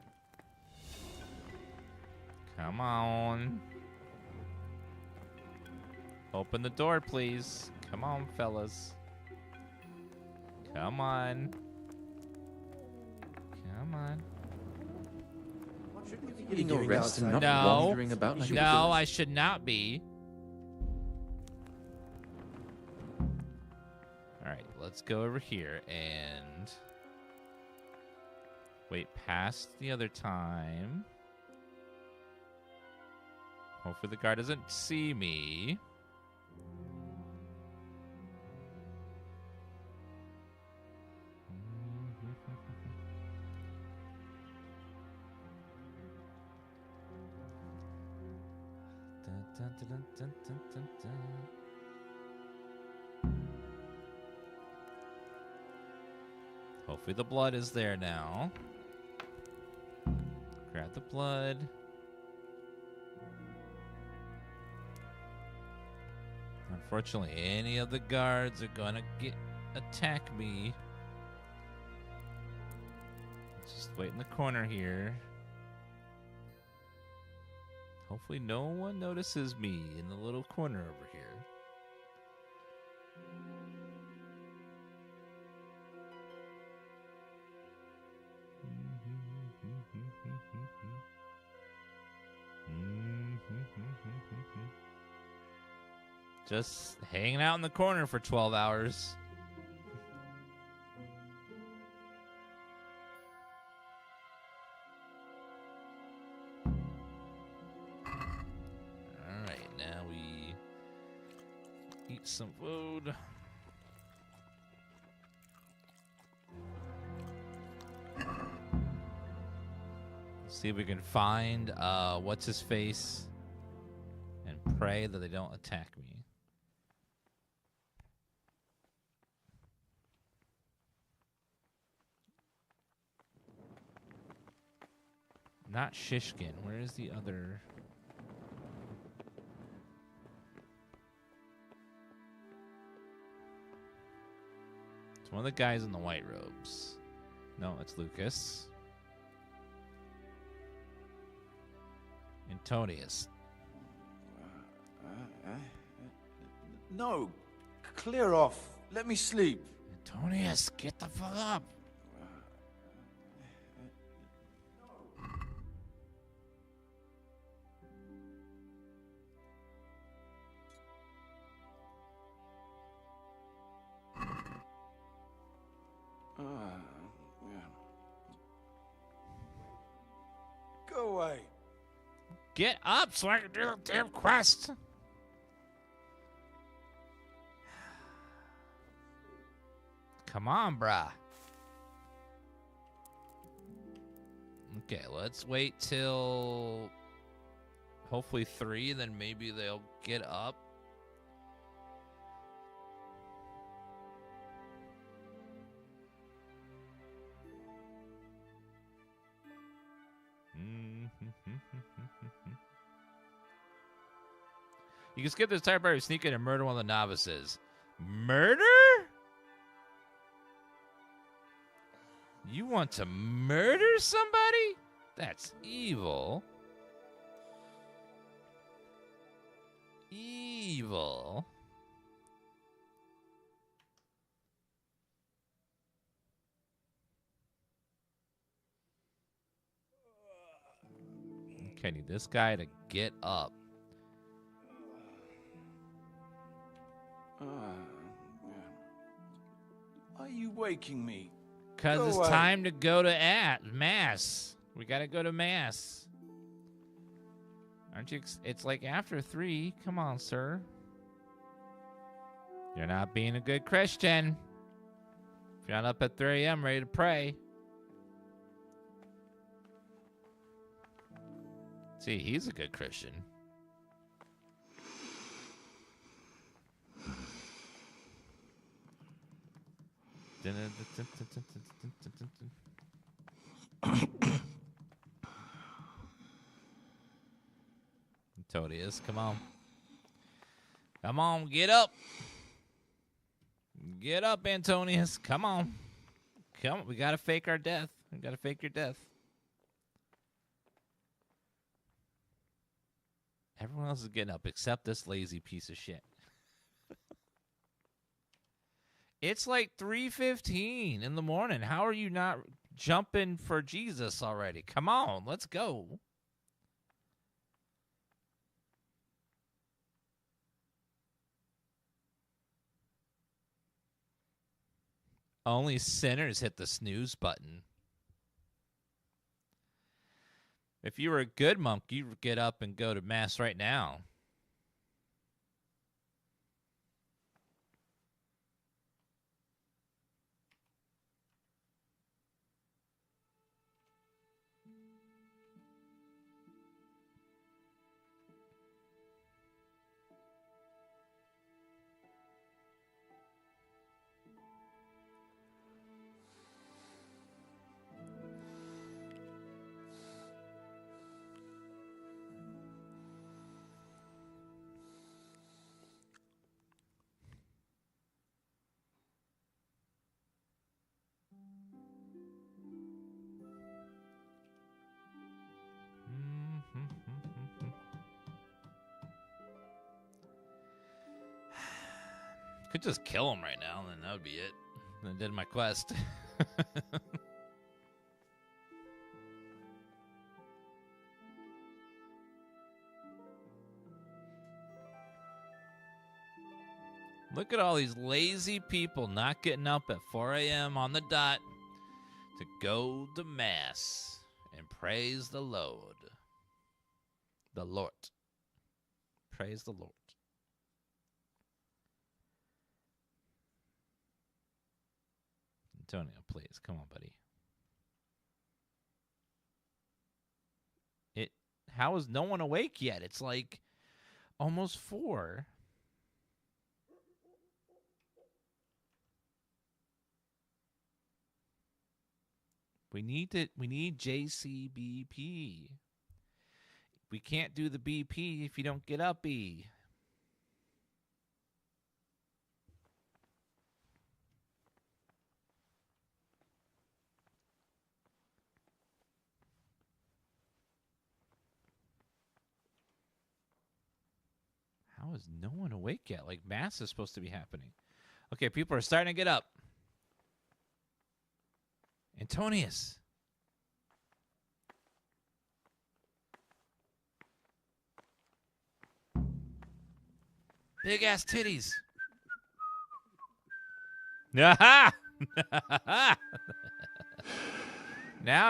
Come on. Open the door, please. Come on, fellas. Come on. Come on. Shouldn't you be getting your rest and not No. wandering about like No, I should not be. Alright, let's go over here and wait past the other time. Hopefully the guard doesn't see me. Dun, dun, dun, dun, dun, dun, dun. Hopefully the blood is there now. Grab the blood. Unfortunately, any of the guards are gonna attack me. Just wait in the corner here. Hopefully no one notices me in the little corner over here. Just hanging out in the corner for 12 hours. Alright, now we eat some food. See if we can find what's his face and pray that they don't attack me. Not Shishkin. Where is the other? It's one of the guys in the white robes. No, it's Lucas. Antonius. No, clear off. Let me sleep. Antonius, get the fuck up. Go away. Get up so I can do the damn quest. Come on, brah. Okay, let's wait till hopefully 3, then maybe they'll get up. You can skip this entire part, sneak in and murder one of the novices. Murder? You want to murder somebody? That's evil. Evil. Okay, I need this guy to get up. Are you waking me? Because Go it's away. time to go to Mass. We got to go to Mass. Aren't you? It's like after 3. Come on, sir. You're not being a good Christian. If you're not up at 3 a.m. ready to pray. See, he's a good Christian. Todius, come on. Come on, get up. Get up, Antonius. Come on. Come on. We got to fake our death. We got to fake your death. Everyone else is getting up except this lazy piece of shit. It's like 3:15 in the morning. How are you not jumping for Jesus already? Come on, let's go. Only sinners hit the snooze button. If you were a good monk, you'd get up and go to Mass right now. Could just kill him right now, and then that would be it. I did my quest. Look at all these lazy people not getting up at 4 a.m. on the dot to go to Mass and praise the Lord. The Lord. Praise the Lord. Antonio, please. Come on, buddy. How is no one awake yet? It's like almost 4. We need JCBP. We can't do the BP if you don't get up, B. How is no one awake yet? Like, Mass is supposed to be happening. Okay, people are starting to get up. Antonius. Big ass titties. Now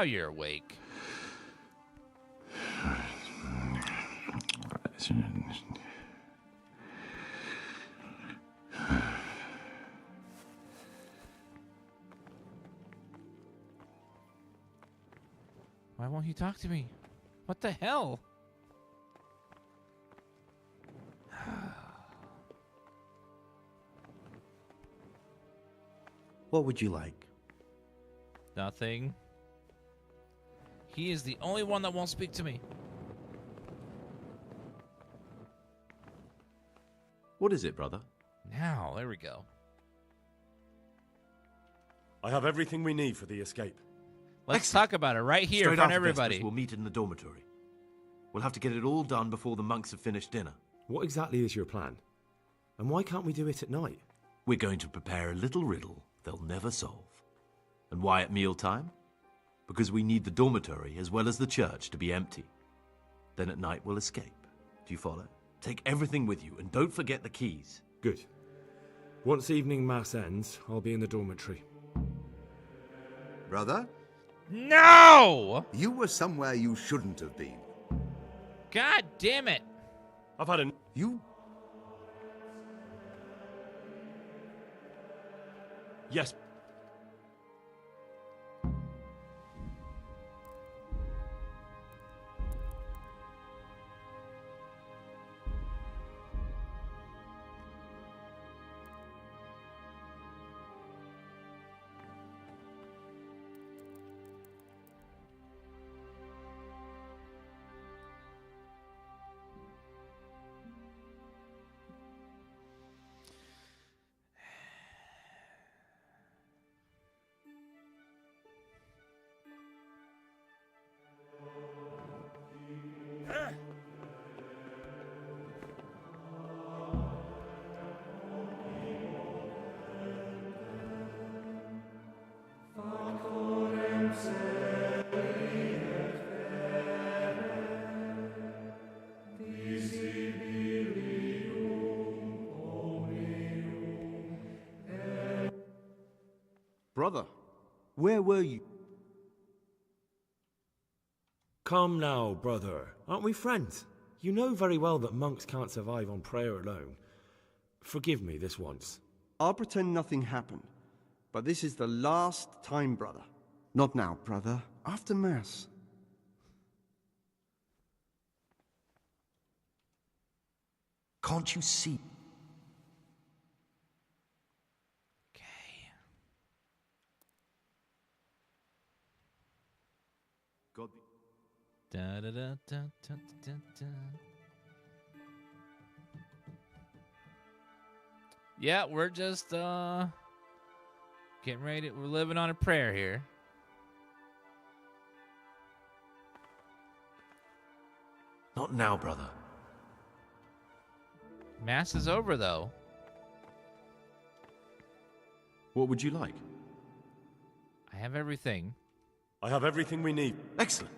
you're awake. Why won't you talk to me? What the hell? What would you like? Nothing. He is the only one that won't speak to me. What is it, brother? Now, there we go. I have everything we need for the escape. Let's talk about it right here Straight in front of after everybody. Vespers, we'll meet in the dormitory. We'll have to get it all done before the monks have finished dinner. What exactly is your plan? And why can't we do it at night? We're going to prepare a little riddle they'll never solve. And why at mealtime? Because we need the dormitory as well as the church to be empty. Then at night we'll escape. Do you follow? Take everything with you and don't forget the keys. Good. Once evening mass ends, I'll be in the dormitory. Brother? No! You were somewhere you shouldn't have been. God damn it. I've had You... Yes. Brother, where were you? Come now, brother. Aren't we friends? You know very well that monks can't survive on prayer alone. Forgive me this once. I'll pretend nothing happened. But this is the last time, brother. Not now, brother. After Mass. Can't you see? God. Da, da, da, da, da, da, da. Yeah, we're just getting ready. We're living on a prayer here. Not now, brother. Mass is over, though. What would you like? I have everything. I have everything we need. Excellent.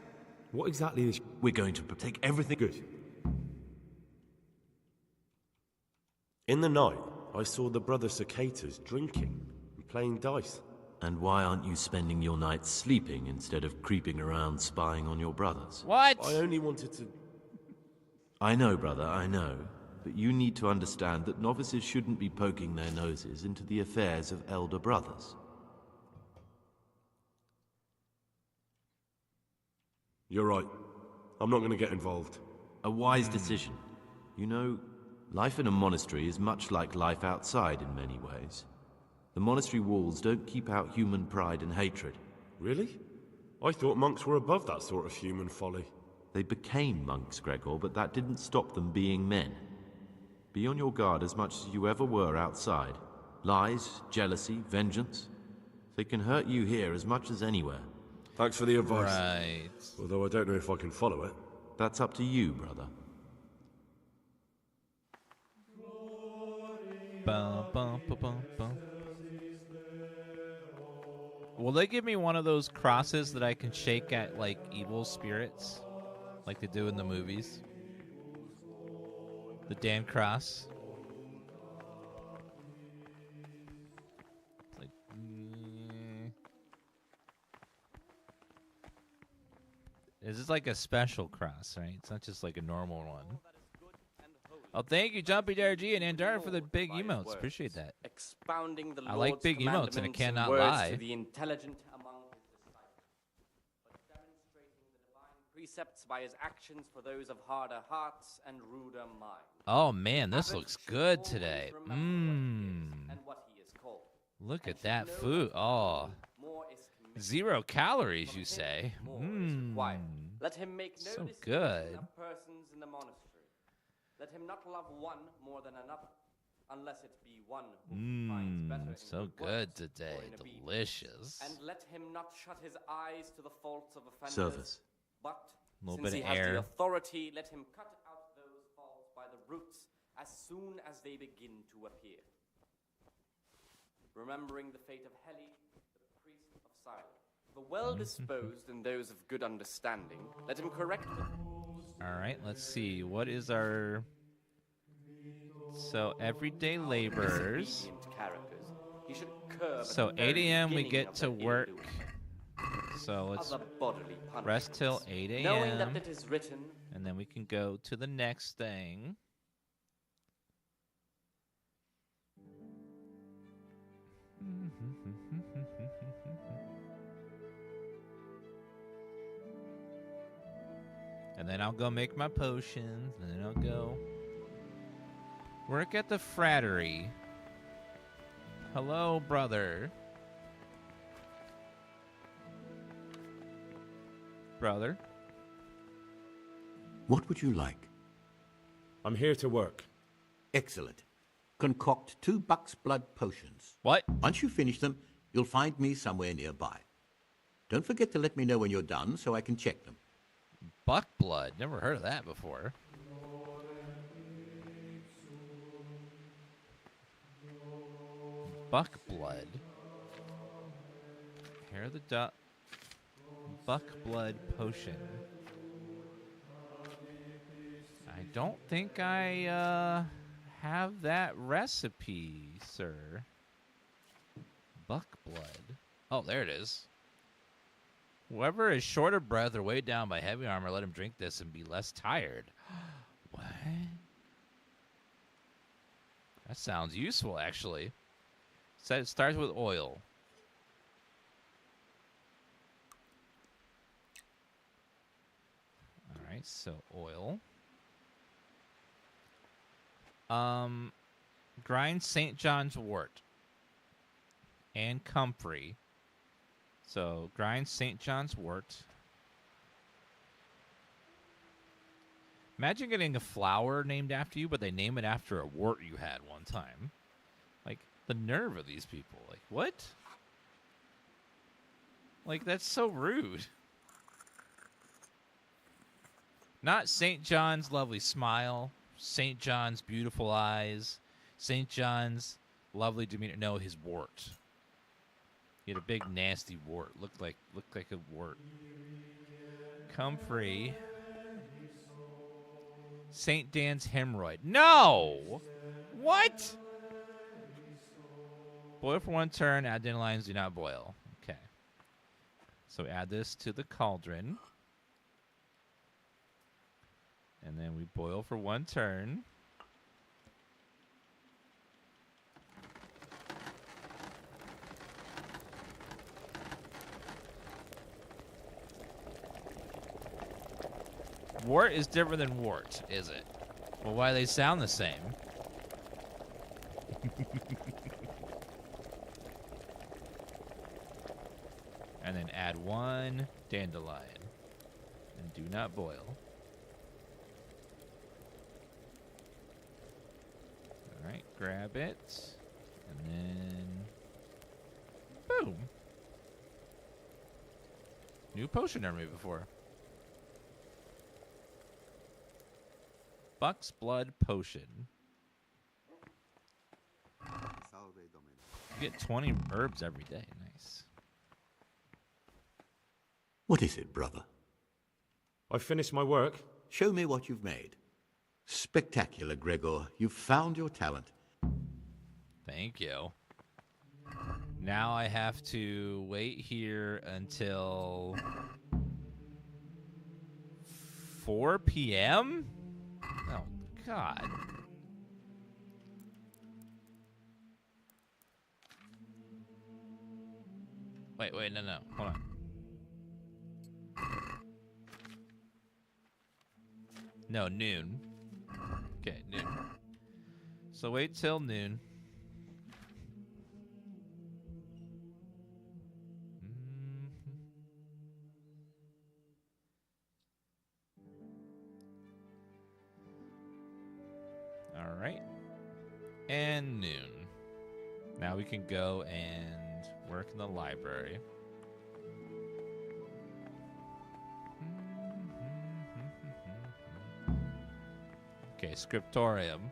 What exactly is... We're going to take everything. Good. In the night, I saw the brother cicadas drinking and playing dice. And why aren't you spending your nights sleeping instead of creeping around spying on your brothers? What? I only wanted to... I know, brother, I know. But you need to understand that novices shouldn't be poking their noses into the affairs of elder brothers. You're right. I'm not going to get involved. A wise decision. You know, life in a monastery is much like life outside in many ways. The monastery walls don't keep out human pride and hatred. Really? I thought monks were above that sort of human folly. They became monks, Gregor, but that didn't stop them being men. Be on your guard as much as you ever were outside. Lies, jealousy, vengeance. They can hurt you here as much as anywhere. Thanks for the advice. Right. Although I don't know if I can follow it. That's up to you, brother. Bum, bum, bum, bum, bum. Will they give me one of those crosses that I can shake at, like, evil spirits? Like they do in the movies? The Dan cross? It's like... This is like a special cross, right? It's not just like a normal one. Oh, thank you, Jumpy DRG and Andar for the big emotes. Appreciate that. Expounding the I like Lord's big emotes, and I commandments cannot words lie. to the intelligent among his disciples, but demonstrating the divine precepts by his actions for those of harder hearts and ruder minds. Oh man, this looks good today. And what he is called. Look at that food. Oh. 0 calories, you say? Let him make no So distinction good. of persons in the monastery. Let him not love one more than another, unless it be one whom he finds better in So good good works today. or in obedience. Delicious. And let him not shut his eyes to the faults of offenders. Service. But Little since bit he of has air. the authority, let him cut out those faults by the roots as soon as they begin to appear. Remembering the fate of Heli, the priest of silence. The well-disposed and those of good understanding, let him correct them. All right, let's see. What is our... So, everyday laborers. Disobedient characters. He should curb So, at the 8 very a.m. we beginning get of to their work. ill-doing. So, let's Other bodily rest till 8 punishments, knowing that a.m. it is written, And then we can go to the next thing. And then I'll go make my potions, and then I'll go work at the frattery. Hello, brother. Brother? What would you like? I'm here to work. Excellent. Concoct 2 buck's blood potions. What? Once you finish them, you'll find me somewhere nearby. Don't forget to let me know when you're done so I can check them. Buck blood. Never heard of that before. Buck blood. Hair of the duck. Buck blood potion. I don't think I have that recipe, sir. Buck blood. Oh, there it is. Whoever is short of breath or weighed down by heavy armor, let him drink this and be less tired. What? That sounds useful, actually. Said it starts with oil. All right, so oil. Grind St. John's wort and comfrey. So grind St. John's wort. Imagine getting a flower named after you, but they name it after a wart you had one time. Like, the nerve of these people. Like, what? Like, that's so rude. Not St. John's lovely smile, St. John's beautiful eyes, St. John's lovely demeanor. No, his wart. He had a big nasty wart. Looked like a wart. Comfrey. St. Dan's hemorrhoid. No! What? Boil for 1 turn. Add dandelions. Do not boil. Okay. So add this to the cauldron. And then we boil for 1 turn. Wart is different than wart, is it? Well, why do they sound the same? And then add 1 dandelion. And do not boil. Alright, grab it. And then... boom! New potion never made before. Buck's Blood Potion. You get 20 herbs every day. Nice. What is it, brother? I finished my work. Show me what you've made. Spectacular, Gregor. You've found your talent. Thank you. Now I have to wait here until 4 p.m.? Oh, God. Wait, no. Hold on. No, noon. Okay, noon. So wait till noon. All right. And noon. Now we can go and work in the library. Okay, scriptorium.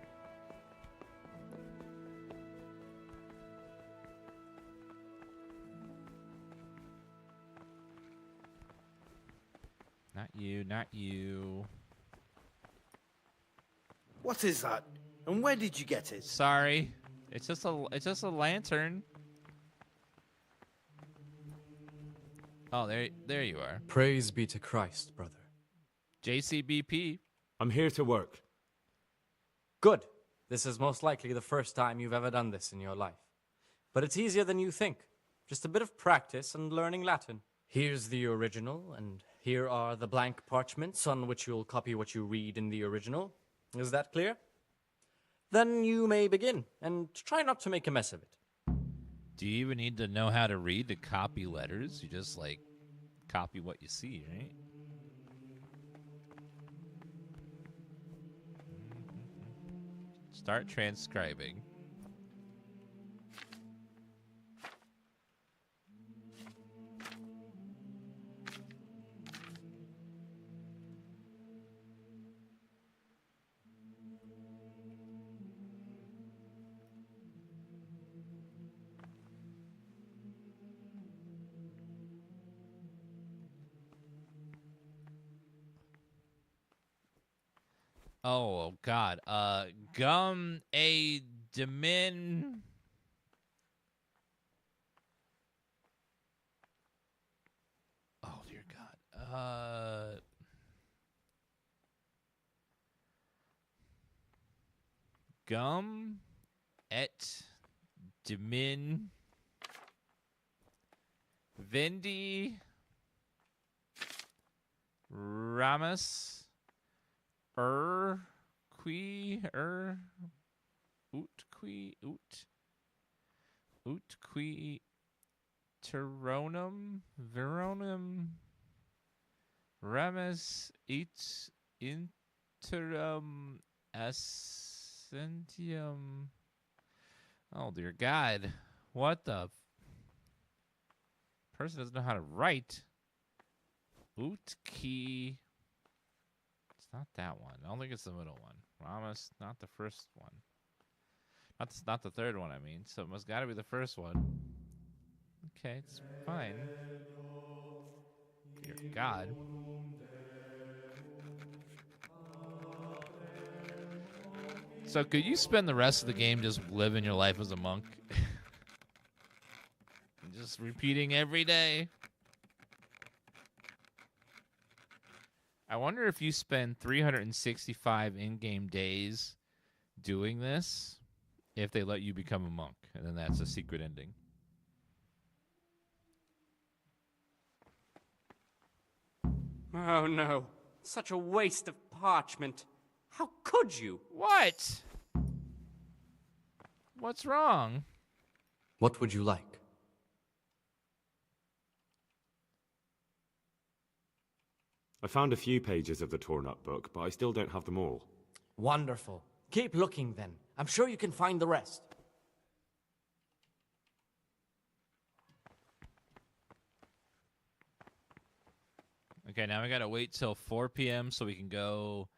Not you, not you. What is that? And where did you get it? Sorry. It's just a lantern. Oh, there you are. Praise be to Christ, brother. JCBP. I'm here to work. Good. This is most likely the first time you've ever done this in your life. But it's easier than you think. Just a bit of practice and learning Latin. Here's the original, and here are the blank parchments on which you'll copy what you read in the original. Is that clear? Then you may begin, and try not to make a mess of it. Do you even need to know how to read to copy letters? You just, like, copy what you see, right? Start transcribing. Oh God. Gum a demin. Gum et Demin Vendi Ramus qui ut qui Veronum Ramus et interim Ascentium. Oh dear God. What the person doesn't know how to write. Utki. It's not that one. I don't think it's the middle one. Ramus, not the first one. Not the third one, I mean. So it must gotta be the first one. Okay, it's fine. Dear God. So could you spend the rest of the game just living your life as a monk? Just repeating every day? I wonder if you spend 365 in-game days doing this, if they let you become a monk, and then that's a secret ending. Oh no, such a waste of parchment. How could you? What? What's wrong? What would you like? I found a few pages of the torn-up book, but I still don't have them all. Wonderful. Keep looking then. I'm sure you can find the rest. Okay, now we gotta wait till 4 p.m. so we can go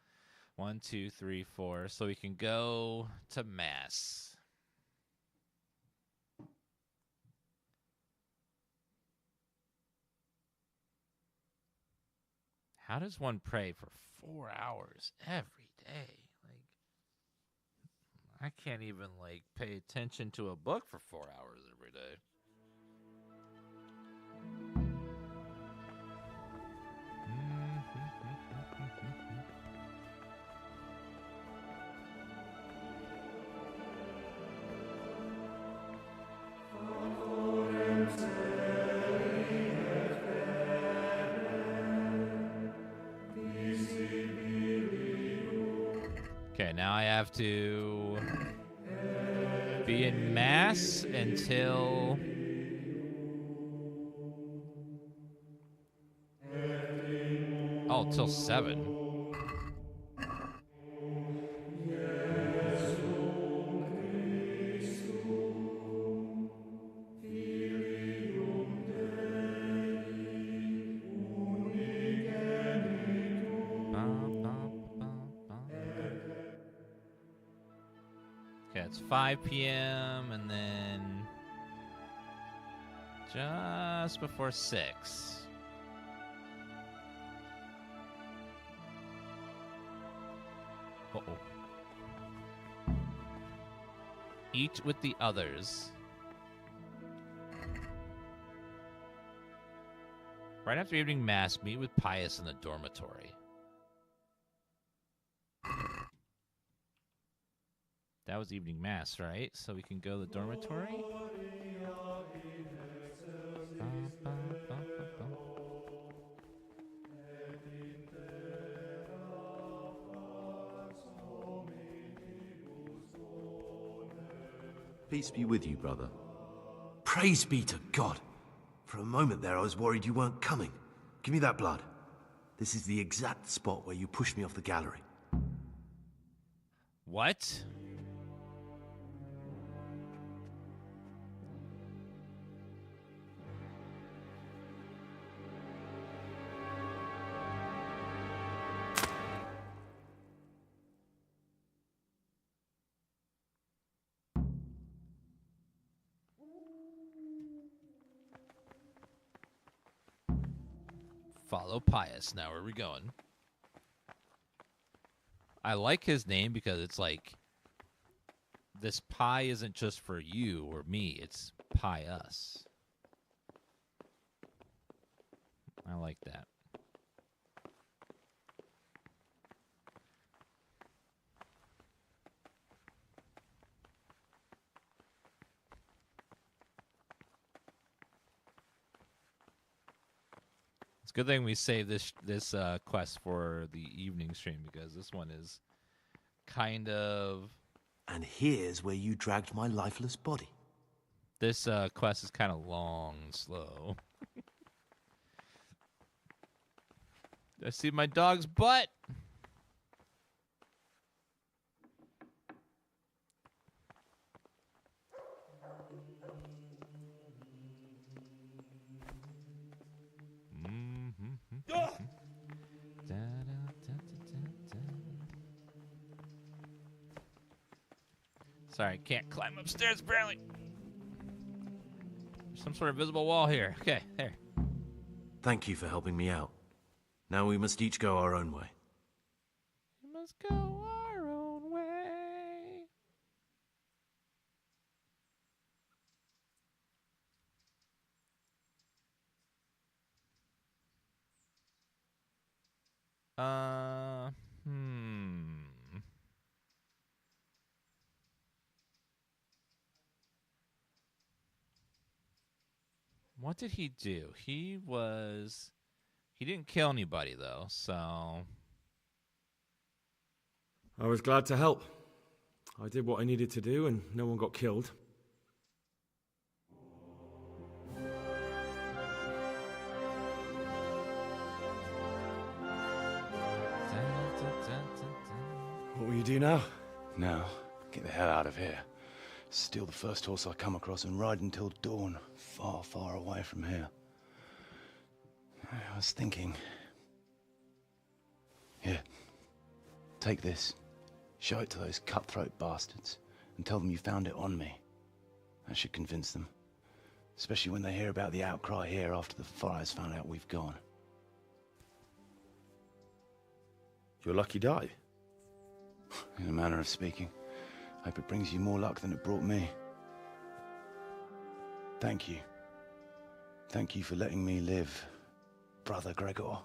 1, 2, 3, 4. So we can go to Mass. How does one pray for 4 hours every day? Like, I can't even, like, pay attention to a book for 4 hours every day. Okay, now I have to be in Mass until... Oh, till 7. Okay, it's 5 p.m. and then just before 6. Uh-oh. Eat with the others. Right after evening mass, meet with Pious in the dormitory. That was evening mass, right? So we can go to the dormitory? Peace be with you, brother. Praise be to God! For a moment there, I was worried you weren't coming. Give me that blood. This is the exact spot where you pushed me off the gallery. What? Follow Pious. Now where are we going? I like his name because it's like, this pie isn't just for you or me, it's Pious. I like that. It's a good thing we saved this quest for the evening stream, because this one is kind of... And here's where you dragged my lifeless body. This quest is kind of long and slow. I see my dog's butt. Sorry, I can't climb upstairs apparently. There's some sort of invisible wall here. Okay, there. Thank you for helping me out. Now we must each go our own way. We must go our own way. What did he do? He didn't kill anybody, though, so... I was glad to help. I did what I needed to do, and no one got killed. What will you do now? Now, get the hell out of here. Steal the first horse I come across and ride until dawn, far, far away from here. I was thinking... Here, take this. Show it to those cutthroat bastards and tell them you found it on me. That should convince them. Especially when they hear about the outcry here after the Friars found out we've gone. Your lucky die? In a manner of speaking. Hope it brings you more luck than it brought me. Thank you. Thank you for letting me live, Brother Gregor.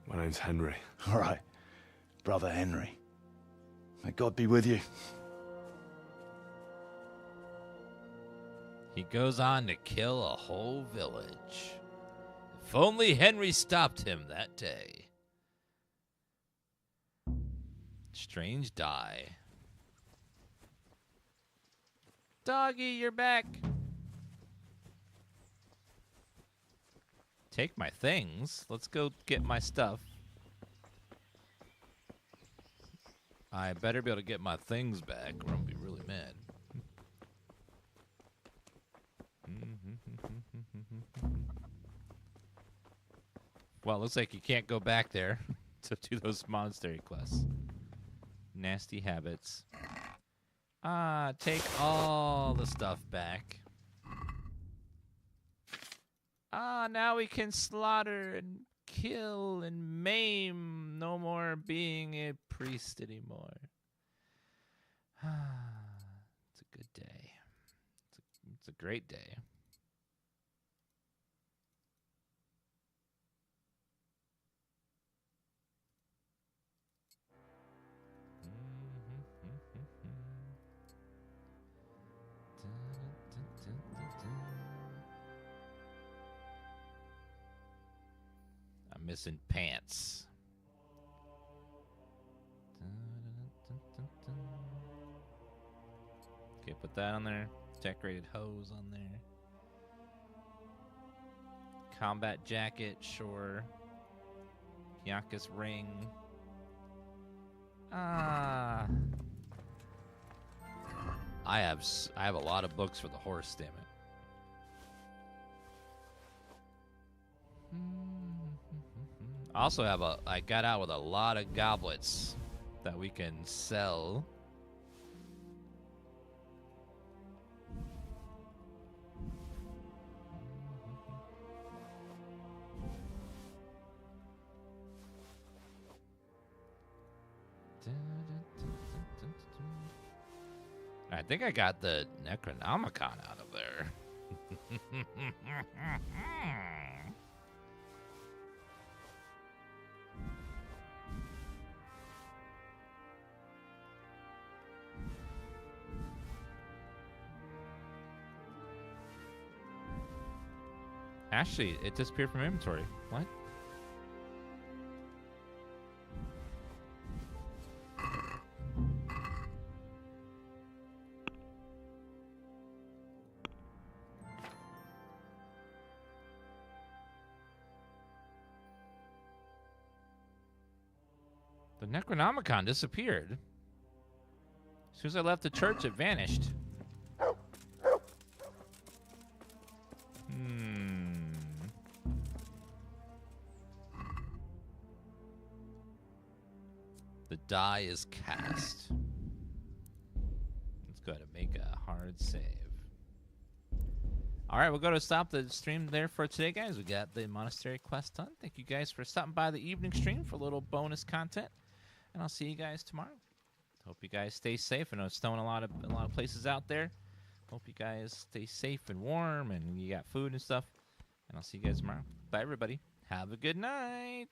My name's Henry. All right, Brother Henry. May God be with you. He goes on to kill a whole village. If only Henry stopped him that day. Strange die. Doggy, you're back. Take my things. Let's go get my stuff. I better be able to get my things back, or I'm gonna be really mad. Well, it looks like you can't go back there to do those monastery quests. Nasty habits. Take all the stuff back. Now we can slaughter and kill and maim. No more being a priest anymore. It's a good day. It's a great day. I'm missing pants. Okay, put that on there. Decorated hose on there. Combat jacket, sure. Yakus ring. I have a lot of books for the horse, damn it. I also have I got out with a lot of goblets that we can sell. I think I got the Necronomicon out of there. Actually, it disappeared from inventory. What? The Necronomicon disappeared. As soon as I left the church, it vanished. The die is cast. Let's go ahead and make a hard save. All right, we'll go to stop the stream there for today, guys. We got the monastery quest done. Thank you guys for stopping by the evening stream for a little bonus content, and I'll see you guys tomorrow. Hope you guys stay safe. I know it's snowing a lot of places out there. Hope you guys stay safe and warm, and you got food and stuff. And I'll see you guys tomorrow. Bye, everybody. Have a good night.